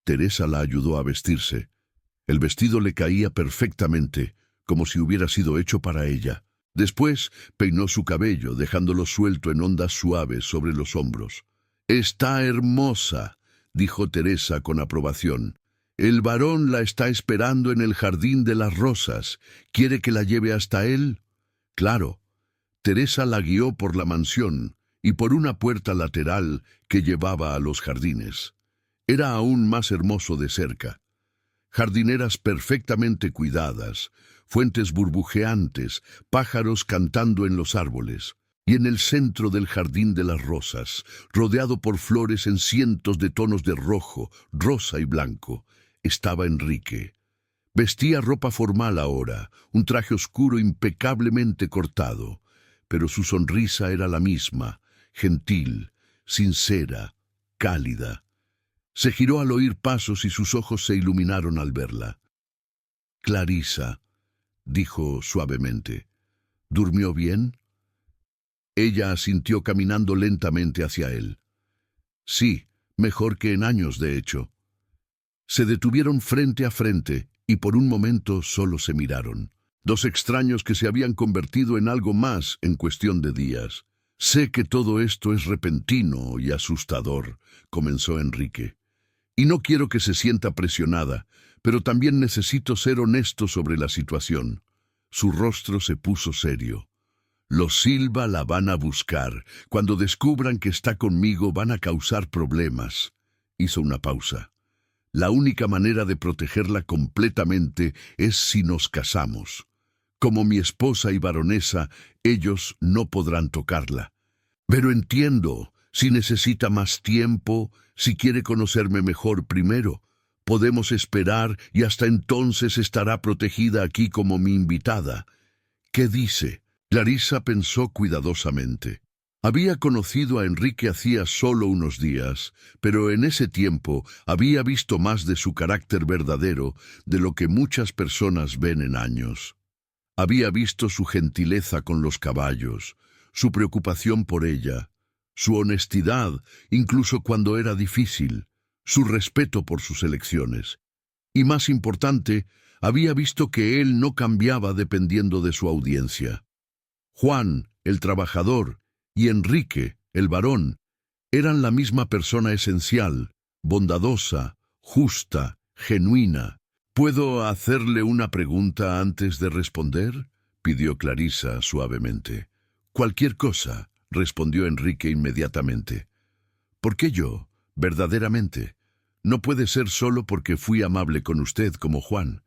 Teresa la ayudó a vestirse. El vestido le caía perfectamente, como si hubiera sido hecho para ella. Después peinó su cabello, dejándolo suelto en ondas suaves sobre los hombros. «Está hermosa», dijo Teresa con aprobación. «El varón la está esperando en el jardín de las rosas. ¿Quiere que la lleve hasta él?». Claro. Teresa la guió por la mansión y por una puerta lateral que llevaba a los jardines. Era aún más hermoso de cerca. Jardineras perfectamente cuidadas, fuentes burbujeantes, pájaros cantando en los árboles. Y en el centro del jardín de las rosas, rodeado por flores en cientos de tonos de rojo, rosa y blanco, estaba Enrique. Vestía ropa formal ahora, un traje oscuro impecablemente cortado, pero su sonrisa era la misma, gentil, sincera, cálida. Se giró al oír pasos y sus ojos se iluminaron al verla. «Clarisa», dijo suavemente, «¿durmió bien?». Ella asintió caminando lentamente hacia él. «Sí, mejor que en años, de hecho». Se detuvieron frente a frente y por un momento solo se miraron. Dos extraños que se habían convertido en algo más en cuestión de días. «Sé que todo esto es repentino y asustador», comenzó Enrique. «Y no quiero que se sienta presionada, pero también necesito ser honesto sobre la situación». Su rostro se puso serio. «Los Silva la van a buscar. Cuando descubran que está conmigo van a causar problemas». Hizo una pausa. «La única manera de protegerla completamente es si nos casamos. Como mi esposa y baronesa, ellos no podrán tocarla. Pero entiendo, si necesita más tiempo, si quiere conocerme mejor primero, podemos esperar y hasta entonces estará protegida aquí como mi invitada». ¿Qué dice? Clarisa pensó cuidadosamente. Había conocido a Enrique hacía solo unos días, pero en ese tiempo había visto más de su carácter verdadero de lo que muchas personas ven en años. Había visto su gentileza con los caballos, su preocupación por ella, su honestidad, incluso cuando era difícil, su respeto por sus elecciones. Y más importante, había visto que él no cambiaba dependiendo de su audiencia. Juan, el trabajador, y Enrique, el varón, eran la misma persona esencial, bondadosa, justa, genuina. ¿Puedo hacerle una pregunta antes de responder?, pidió Clarisa suavemente. Cualquier cosa, respondió Enrique inmediatamente. ¿Por qué yo, verdaderamente? No puede ser solo porque fui amable con usted como Juan.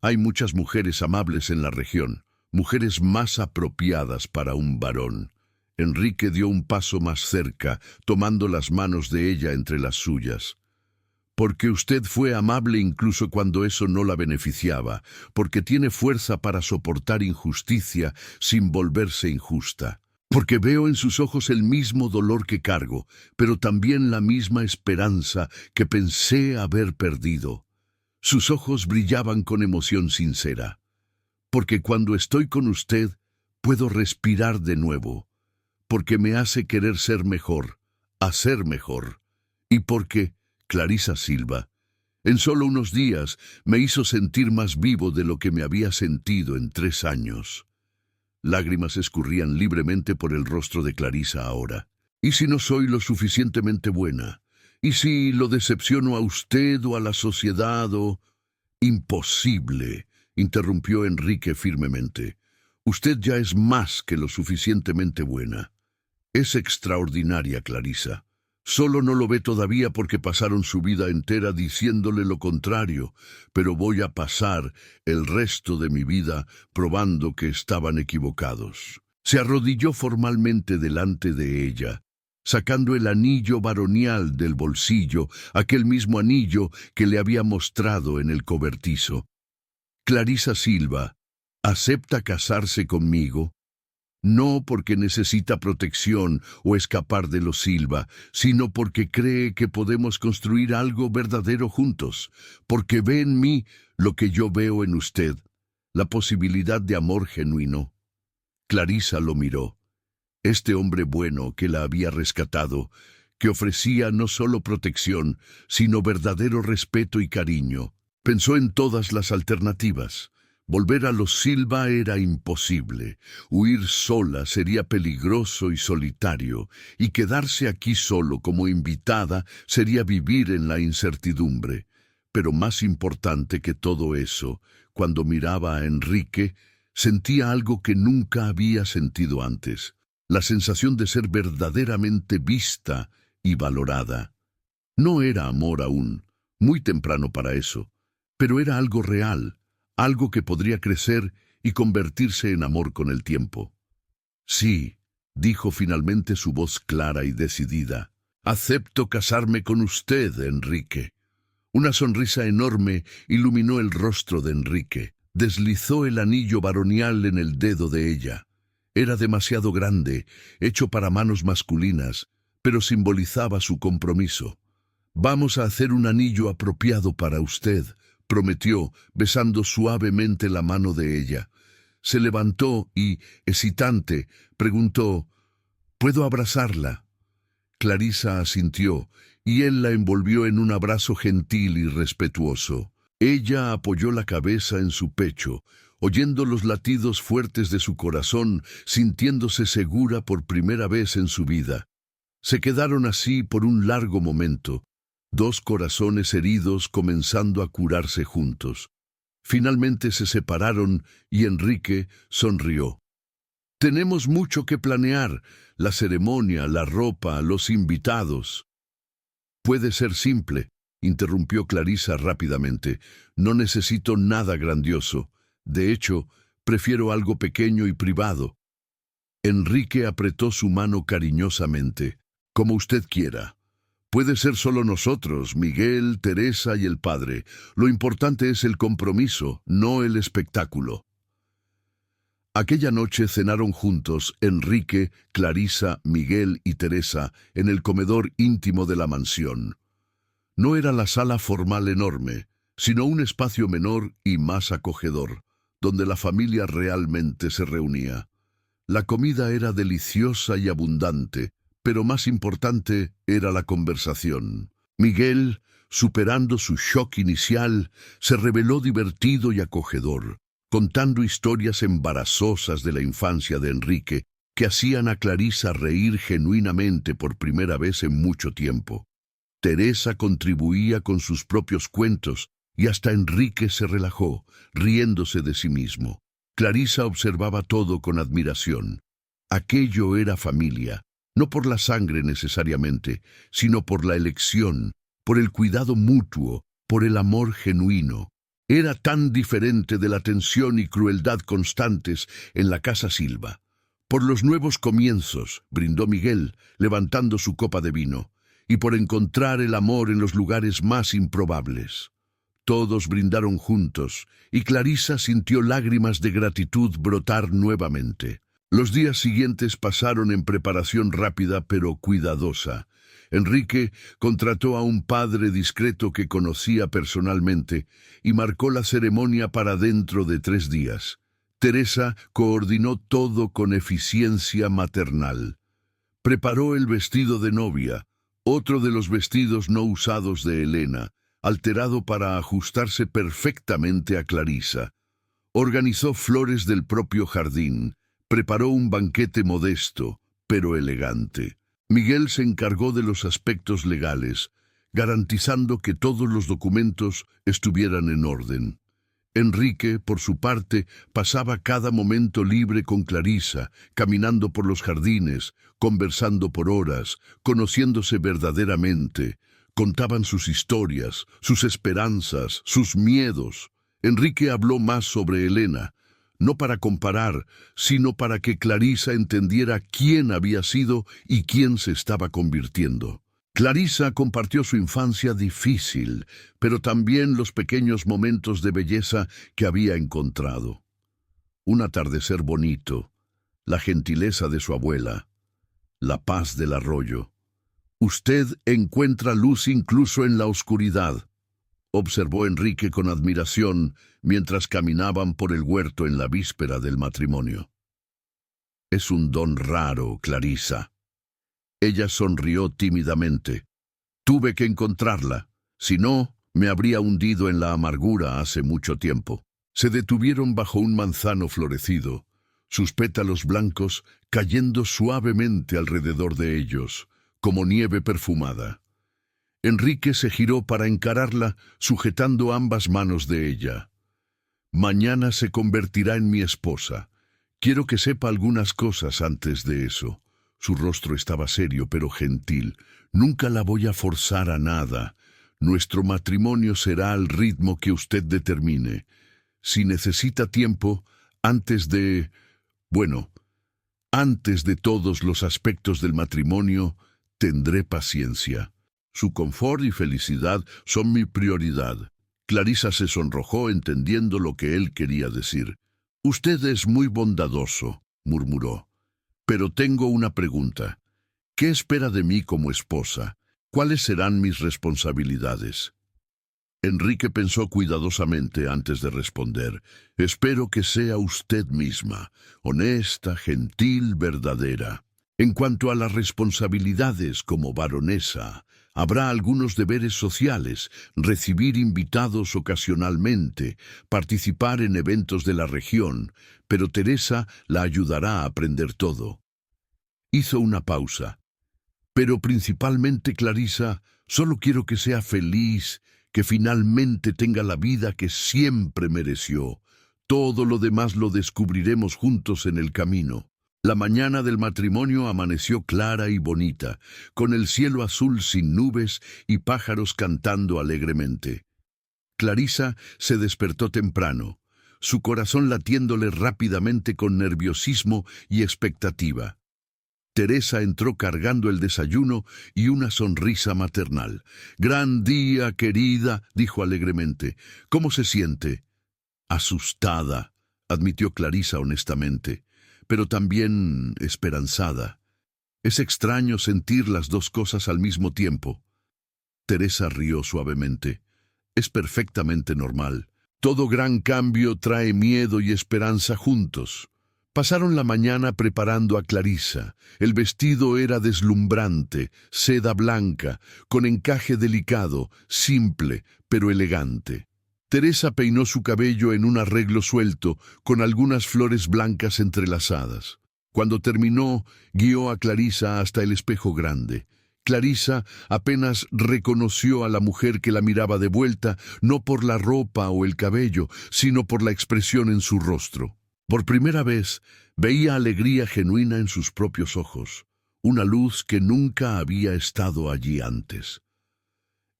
Hay muchas mujeres amables en la región, mujeres más apropiadas para un varón. Enrique dio un paso más cerca, tomando las manos de ella entre las suyas. Porque usted fue amable incluso cuando eso no la beneficiaba, porque tiene fuerza para soportar injusticia sin volverse injusta. Porque veo en sus ojos el mismo dolor que cargo, pero también la misma esperanza que pensé haber perdido. Sus ojos brillaban con emoción sincera. Porque cuando estoy con usted, puedo respirar de nuevo. Porque me hace querer ser mejor, hacer mejor. Y porque, Clarisa Silva, en solo unos días me hizo sentir más vivo de lo que me había sentido en 3 años. Lágrimas escurrían libremente por el rostro de Clarisa ahora. ¿Y si no soy lo suficientemente buena? ¿Y si lo decepciono a usted o a la sociedad o...? Imposible, interrumpió Enrique firmemente. Usted ya es más que lo suficientemente buena. Es extraordinaria, Clarisa. Solo no lo ve todavía porque pasaron su vida entera diciéndole lo contrario, pero voy a pasar el resto de mi vida probando que estaban equivocados. Se arrodilló formalmente delante de ella, sacando el anillo baronial del bolsillo, aquel mismo anillo que le había mostrado en el cobertizo. Clarisa Silva, ¿acepta casarse conmigo? No porque necesita protección o escapar de los Silva, sino porque cree que podemos construir algo verdadero juntos, porque ve en mí lo que yo veo en usted, la posibilidad de amor genuino. Clarisa lo miró. Este hombre bueno que la había rescatado, que ofrecía no solo protección, sino verdadero respeto y cariño. Pensó en todas las alternativas. Volver a los Silva era imposible. Huir sola sería peligroso y solitario, y quedarse aquí solo como invitada sería vivir en la incertidumbre. Pero más importante que todo eso, cuando miraba a Enrique, sentía algo que nunca había sentido antes, la sensación de ser verdaderamente vista y valorada. No era amor aún, muy temprano para eso, pero era algo real, algo que podría crecer y convertirse en amor con el tiempo. Sí, dijo finalmente su voz clara y decidida. Acepto casarme con usted, Enrique. Una sonrisa enorme iluminó el rostro de Enrique. Deslizó el anillo baronial en el dedo de ella. Era demasiado grande, hecho para manos masculinas, pero simbolizaba su compromiso. Vamos a hacer un anillo apropiado para usted, prometió, besando suavemente la mano de ella. Se levantó y, hesitante, preguntó, ¿puedo abrazarla? Clarisa asintió, y él la envolvió en un abrazo gentil y respetuoso. Ella apoyó la cabeza en su pecho, oyendo los latidos fuertes de su corazón, sintiéndose segura por primera vez en su vida. Se quedaron así por un largo momento, 2 corazones heridos comenzando a curarse juntos. Finalmente se separaron y Enrique sonrió. Tenemos mucho que planear, la ceremonia, la ropa, los invitados. Puede ser simple, interrumpió Clarisa rápidamente. No necesito nada grandioso. De hecho, prefiero algo pequeño y privado. Enrique apretó su mano cariñosamente. Como usted quiera. Puede ser solo nosotros, Miguel, Teresa y el padre. Lo importante es el compromiso, no el espectáculo. Aquella noche cenaron juntos Enrique, Clarisa, Miguel y Teresa en el comedor íntimo de la mansión. No era la sala formal enorme, sino un espacio menor y más acogedor, donde la familia realmente se reunía. La comida era deliciosa y abundante, pero más importante era la conversación. Miguel, superando su shock inicial, se reveló divertido y acogedor, contando historias embarazosas de la infancia de Enrique que hacían a Clarisa reír genuinamente por primera vez en mucho tiempo. Teresa contribuía con sus propios cuentos y hasta Enrique se relajó, riéndose de sí mismo. Clarisa observaba todo con admiración. Aquello era familia, no por la sangre necesariamente, sino por la elección, por el cuidado mutuo, por el amor genuino. Era tan diferente de la tensión y crueldad constantes en la casa Silva. Por los nuevos comienzos, brindó Miguel, levantando su copa de vino, y por encontrar el amor en los lugares más improbables. Todos brindaron juntos, y Clarisa sintió lágrimas de gratitud brotar nuevamente. Los días siguientes pasaron en preparación rápida pero cuidadosa. Enrique contrató a un padre discreto que conocía personalmente y marcó la ceremonia para dentro de 3 días. Teresa coordinó todo con eficiencia maternal. Preparó el vestido de novia, otro de los vestidos no usados de Elena, alterado para ajustarse perfectamente a Clarisa. Organizó flores del propio jardín, preparó un banquete modesto, pero elegante. Miguel se encargó de los aspectos legales, garantizando que todos los documentos estuvieran en orden. Enrique, por su parte, pasaba cada momento libre con Clarisa, caminando por los jardines, conversando por horas, conociéndose verdaderamente. Contaban sus historias, sus esperanzas, sus miedos. Enrique habló más sobre Elena, no para comparar, sino para que Clarisa entendiera quién había sido y quién se estaba convirtiendo. Clarisa compartió su infancia difícil, pero también los pequeños momentos de belleza que había encontrado. Un atardecer bonito, la gentileza de su abuela, la paz del arroyo. «Usted encuentra luz incluso en la oscuridad», observó Enrique con admiración mientras caminaban por el huerto en la víspera del matrimonio. «Es un don raro, Clarisa». Ella sonrió tímidamente. «Tuve que encontrarla, si no, me habría hundido en la amargura hace mucho tiempo». Se detuvieron bajo un manzano florecido, sus pétalos blancos cayendo suavemente alrededor de ellos, como nieve perfumada. Enrique se giró para encararla, sujetando ambas manos de ella. «Mañana se convertirá en mi esposa. Quiero que sepa algunas cosas antes de eso». Su rostro estaba serio pero gentil. «Nunca la voy a forzar a nada. Nuestro matrimonio será al ritmo que usted determine. Si necesita tiempo, antes de todos los aspectos del matrimonio, tendré paciencia. Su confort y felicidad son mi prioridad». Clarisa se sonrojó entendiendo lo que él quería decir. «Usted es muy bondadoso», murmuró. «Pero tengo una pregunta. ¿Qué espera de mí como esposa? ¿Cuáles serán mis responsabilidades?» Enrique pensó cuidadosamente antes de responder. «Espero que sea usted misma, honesta, gentil, verdadera. En cuanto a las responsabilidades como baronesa, habrá algunos deberes sociales, recibir invitados ocasionalmente, participar en eventos de la región, pero Teresa la ayudará a aprender todo». Hizo una pausa. «Pero principalmente, Clarisa, solo quiero que sea feliz, que finalmente tenga la vida que siempre mereció. Todo lo demás lo descubriremos juntos en el camino». La mañana del matrimonio amaneció clara y bonita, con el cielo azul sin nubes y pájaros cantando alegremente. Clarisa se despertó temprano, su corazón latiéndole rápidamente con nerviosismo y expectativa. Teresa entró cargando el desayuno y una sonrisa maternal. «Gran día, querida», dijo alegremente. «¿Cómo se siente?» «Asustada», admitió Clarisa honestamente, pero también esperanzada. Es extraño sentir las dos cosas al mismo tiempo. Teresa rió suavemente. Es perfectamente normal. Todo gran cambio trae miedo y esperanza juntos. Pasaron la mañana preparando a Clarisa. El vestido era deslumbrante, seda blanca, con encaje delicado, simple, pero elegante. Teresa peinó su cabello en un arreglo suelto, con algunas flores blancas entrelazadas. Cuando terminó, guió a Clarisa hasta el espejo grande. Clarisa apenas reconoció a la mujer que la miraba de vuelta, no por la ropa o el cabello, sino por la expresión en su rostro. Por primera vez, veía alegría genuina en sus propios ojos, una luz que nunca había estado allí antes.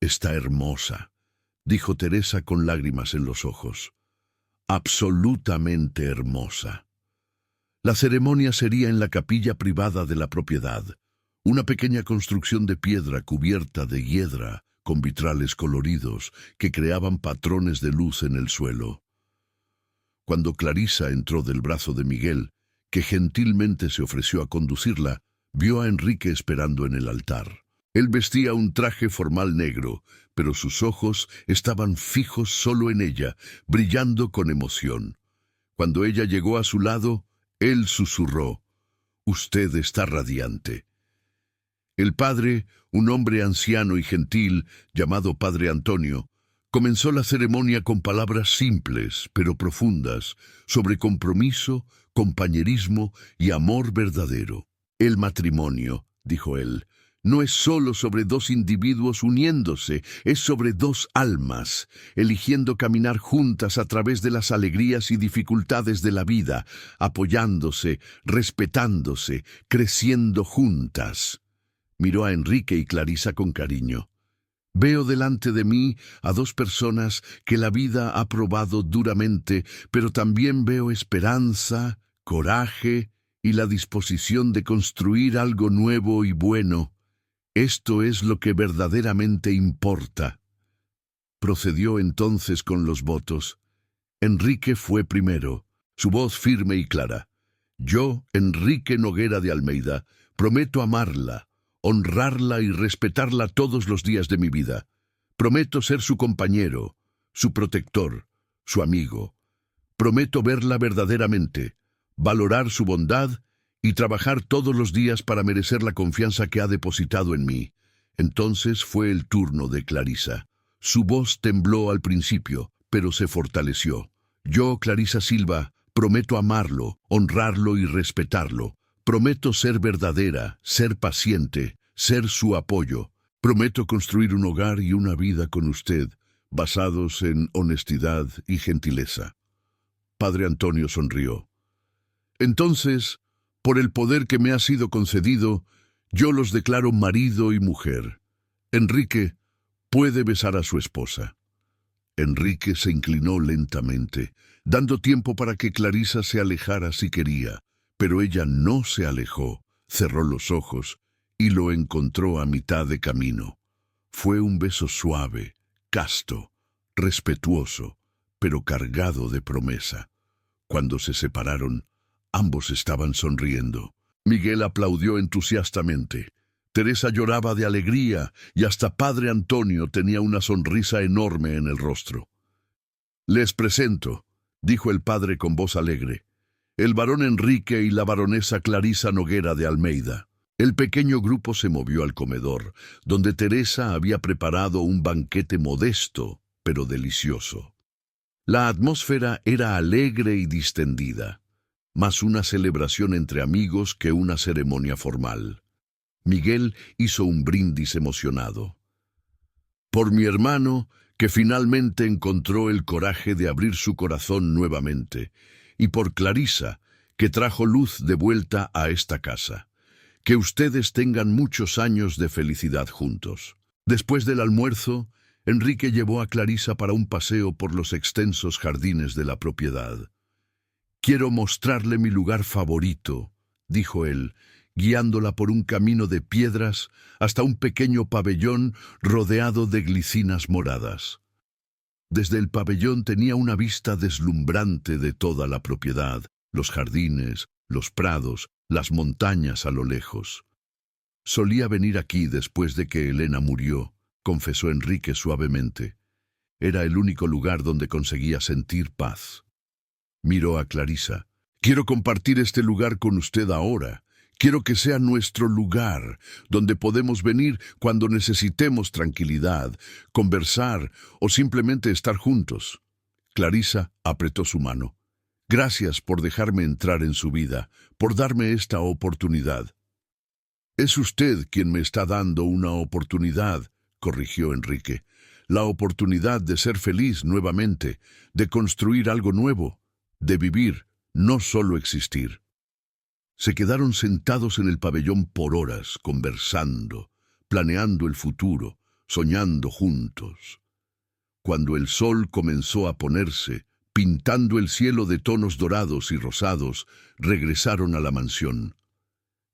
«Está hermosa», dijo Teresa con lágrimas en los ojos. «Absolutamente hermosa». La ceremonia sería en la capilla privada de la propiedad, una pequeña construcción de piedra cubierta de hiedra, con vitrales coloridos que creaban patrones de luz en el suelo. Cuando Clarisa entró del brazo de Miguel, que gentilmente se ofreció a conducirla, vio a Enrique esperando en el altar. Él vestía un traje formal negro, pero sus ojos estaban fijos solo en ella, brillando con emoción. Cuando ella llegó a su lado, él susurró: «Usted está radiante». El padre, un hombre anciano y gentil, llamado Padre Antonio, comenzó la ceremonia con palabras simples, pero profundas, sobre compromiso, compañerismo y amor verdadero. «El matrimonio», dijo él, «no es solo sobre dos individuos uniéndose, es sobre dos almas, eligiendo caminar juntas a través de las alegrías y dificultades de la vida, apoyándose, respetándose, creciendo juntas». Miró a Enrique y Clarisa con cariño. «Veo delante de mí a dos personas que la vida ha probado duramente, pero también veo esperanza, coraje y la disposición de construir algo nuevo y bueno. Esto es lo que verdaderamente importa». Procedió entonces con los votos. Enrique fue primero, su voz firme y clara. «Yo, Enrique Noguera de Almeida, prometo amarla, honrarla y respetarla todos los días de mi vida. Prometo ser su compañero, su protector, su amigo. Prometo verla verdaderamente, valorar su bondad y trabajar todos los días para merecer la confianza que ha depositado en mí». Entonces fue el turno de Clarisa. Su voz tembló al principio, pero se fortaleció. «Yo, Clarisa Silva, prometo amarlo, honrarlo y respetarlo. Prometo ser verdadera, ser paciente, ser su apoyo. Prometo construir un hogar y una vida con usted, basados en honestidad y gentileza». Padre Antonio sonrió. «Entonces, por el poder que me ha sido concedido, yo los declaro marido y mujer. Enrique puede besar a su esposa». Enrique se inclinó lentamente, dando tiempo para que Clarisa se alejara si quería. Pero ella no se alejó, cerró los ojos y lo encontró a mitad de camino. Fue un beso suave, casto, respetuoso, pero cargado de promesa. Cuando se separaron, ambos estaban sonriendo. Miguel aplaudió entusiastamente. Teresa lloraba de alegría y hasta Padre Antonio tenía una sonrisa enorme en el rostro. «Les presento», dijo el padre con voz alegre, «el varón Enrique y la baronesa Clarisa Noguera de Almeida». El pequeño grupo se movió al comedor, donde Teresa había preparado un banquete modesto, pero delicioso. La atmósfera era alegre y distendida, más una celebración entre amigos que una ceremonia formal. Miguel hizo un brindis emocionado. «Por mi hermano, que finalmente encontró el coraje de abrir su corazón nuevamente, y por Clarisa, que trajo luz de vuelta a esta casa. Que ustedes tengan muchos años de felicidad juntos». Después del almuerzo, Enrique llevó a Clarisa para un paseo por los extensos jardines de la propiedad. «Quiero mostrarle mi lugar favorito», dijo él, guiándola por un camino de piedras hasta un pequeño pabellón rodeado de glicinas moradas. Desde el pabellón tenía una vista deslumbrante de toda la propiedad, los jardines, los prados, las montañas a lo lejos. Solía venir aquí después de que Elena murió, confesó Enrique suavemente. Era el único lugar donde conseguía sentir paz. Miró a Clarisa. Quiero compartir este lugar con usted ahora. Quiero que sea nuestro lugar, donde podemos venir cuando necesitemos tranquilidad, conversar o simplemente estar juntos. Clarisa apretó su mano. Gracias por dejarme entrar en su vida, por darme esta oportunidad. Es usted quien me está dando una oportunidad, corrigió Enrique. La oportunidad de ser feliz nuevamente, de construir algo nuevo, de vivir, no solo existir. Se quedaron sentados en el pabellón por horas, conversando, planeando el futuro, soñando juntos. Cuando el sol comenzó a ponerse, pintando el cielo de tonos dorados y rosados, regresaron a la mansión.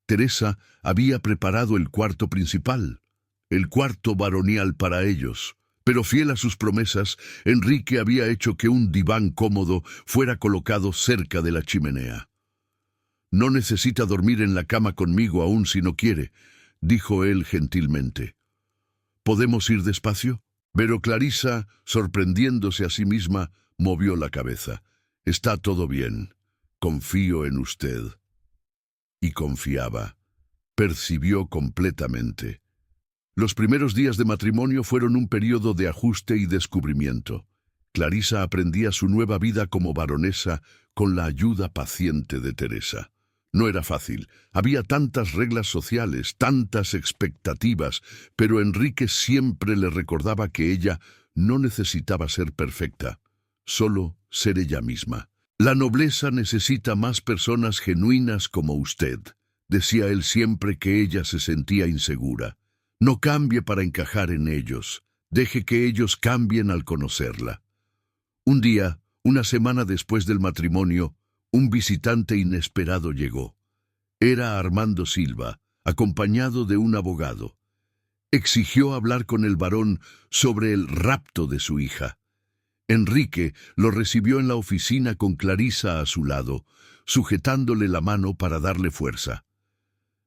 Teresa había preparado el cuarto principal, el cuarto baronial para ellos, pero fiel a sus promesas, Enrique había hecho que un diván cómodo fuera colocado cerca de la chimenea. No necesita dormir en la cama conmigo aún si no quiere, dijo él gentilmente. ¿Podemos ir despacio? Pero Clarisa, sorprendiéndose a sí misma, movió la cabeza. Está todo bien. Confío en usted. Y confiaba. Percibió completamente. Los primeros días de matrimonio fueron un periodo de ajuste y descubrimiento. Clarisa aprendía su nueva vida como baronesa con la ayuda paciente de Teresa. No era fácil. Había tantas reglas sociales, tantas expectativas, pero Enrique siempre le recordaba que ella no necesitaba ser perfecta, solo ser ella misma. La nobleza necesita más personas genuinas como usted, decía él siempre que ella se sentía insegura. No cambie para encajar en ellos, deje que ellos cambien al conocerla. Un día, una semana después del matrimonio, un visitante inesperado llegó. Era Armando Silva, acompañado de un abogado. Exigió hablar con el barón sobre el rapto de su hija. Enrique lo recibió en la oficina con Clarisa a su lado, sujetándole la mano para darle fuerza.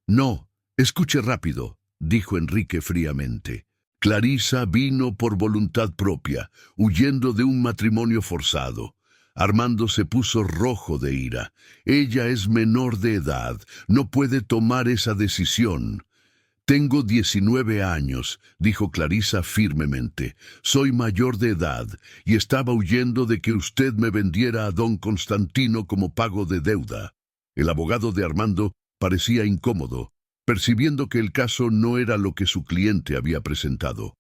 «No, escuche rápido», dijo Enrique fríamente. Clarisa vino por voluntad propia, huyendo de un matrimonio forzado. Armando se puso rojo de ira. Ella es menor de edad, no puede tomar esa decisión. Tengo 19 años, dijo Clarisa firmemente. Soy mayor de edad y estaba huyendo de que usted me vendiera a don Constantino como pago de deuda. El abogado de Armando parecía incómodo, percibiendo que el caso no era lo que su cliente había presentado.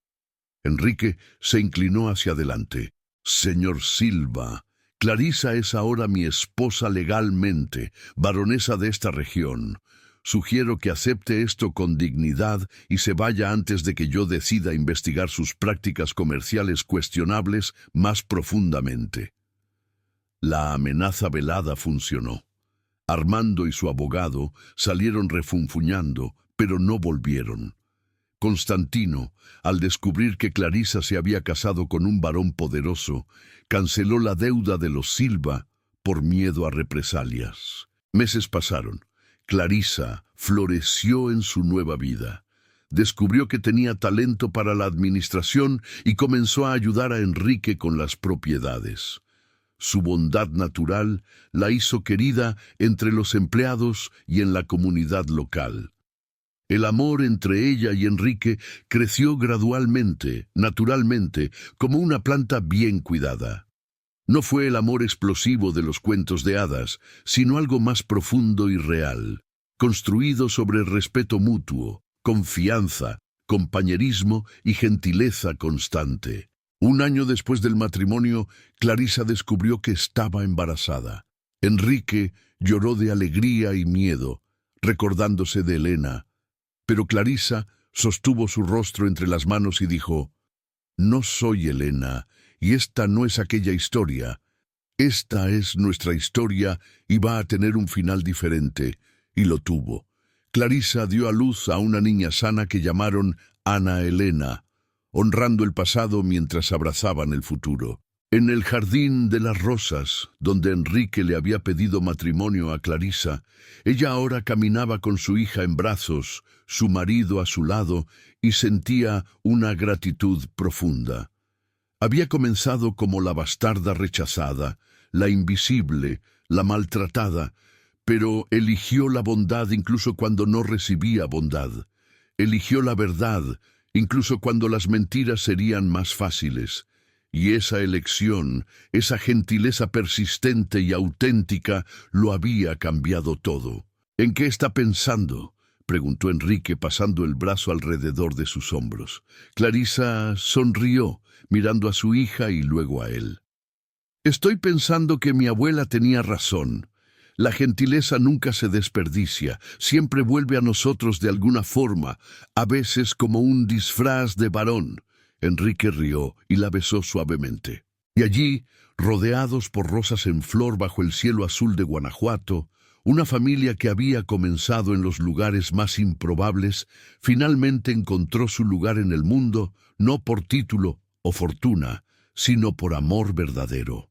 Enrique se inclinó hacia adelante. Señor Silva, Clarisa es ahora mi esposa legalmente, baronesa de esta región. Sugiero que acepte esto con dignidad y se vaya antes de que yo decida investigar sus prácticas comerciales cuestionables más profundamente. La amenaza velada funcionó. Armando y su abogado salieron refunfuñando, pero no volvieron. Constantino, al descubrir que Clarisa se había casado con un varón poderoso, canceló la deuda de los Silva por miedo a represalias. Meses pasaron. Clarisa floreció en su nueva vida. Descubrió que tenía talento para la administración y comenzó a ayudar a Enrique con las propiedades. Su bondad natural la hizo querida entre los empleados y en la comunidad local. El amor entre ella y Enrique creció gradualmente, naturalmente, como una planta bien cuidada. No fue el amor explosivo de los cuentos de hadas, sino algo más profundo y real, construido sobre respeto mutuo, confianza, compañerismo y gentileza constante. Un año después del matrimonio, Clarisa descubrió que estaba embarazada. Enrique lloró de alegría y miedo, recordándose de Elena, pero Clarisa sostuvo su rostro entre las manos y dijo: «No soy Elena, y esta no es aquella historia. Esta es nuestra historia y va a tener un final diferente», y lo tuvo. Clarisa dio a luz a una niña sana que llamaron Ana Elena, honrando el pasado mientras abrazaban el futuro. En el jardín de las rosas, donde Enrique le había pedido matrimonio a Clarisa, ella ahora caminaba con su hija en brazos, su marido a su lado, y sentía una gratitud profunda. Había comenzado como la bastarda rechazada, la invisible, la maltratada, pero eligió la bondad incluso cuando no recibía bondad. Eligió la verdad, incluso cuando las mentiras serían más fáciles. Y esa elección, esa gentileza persistente y auténtica, lo había cambiado todo. ¿En qué está pensando?, preguntó Enrique pasando el brazo alrededor de sus hombros. Clarisa sonrió, mirando a su hija y luego a él. Estoy pensando que mi abuela tenía razón. La gentileza nunca se desperdicia, siempre vuelve a nosotros de alguna forma, a veces como un disfraz de varón. Enrique rió y la besó suavemente. Y allí, rodeados por rosas en flor bajo el cielo azul de Guanajuato, una familia que había comenzado en los lugares más improbables, finalmente encontró su lugar en el mundo, no por título o fortuna, sino por amor verdadero.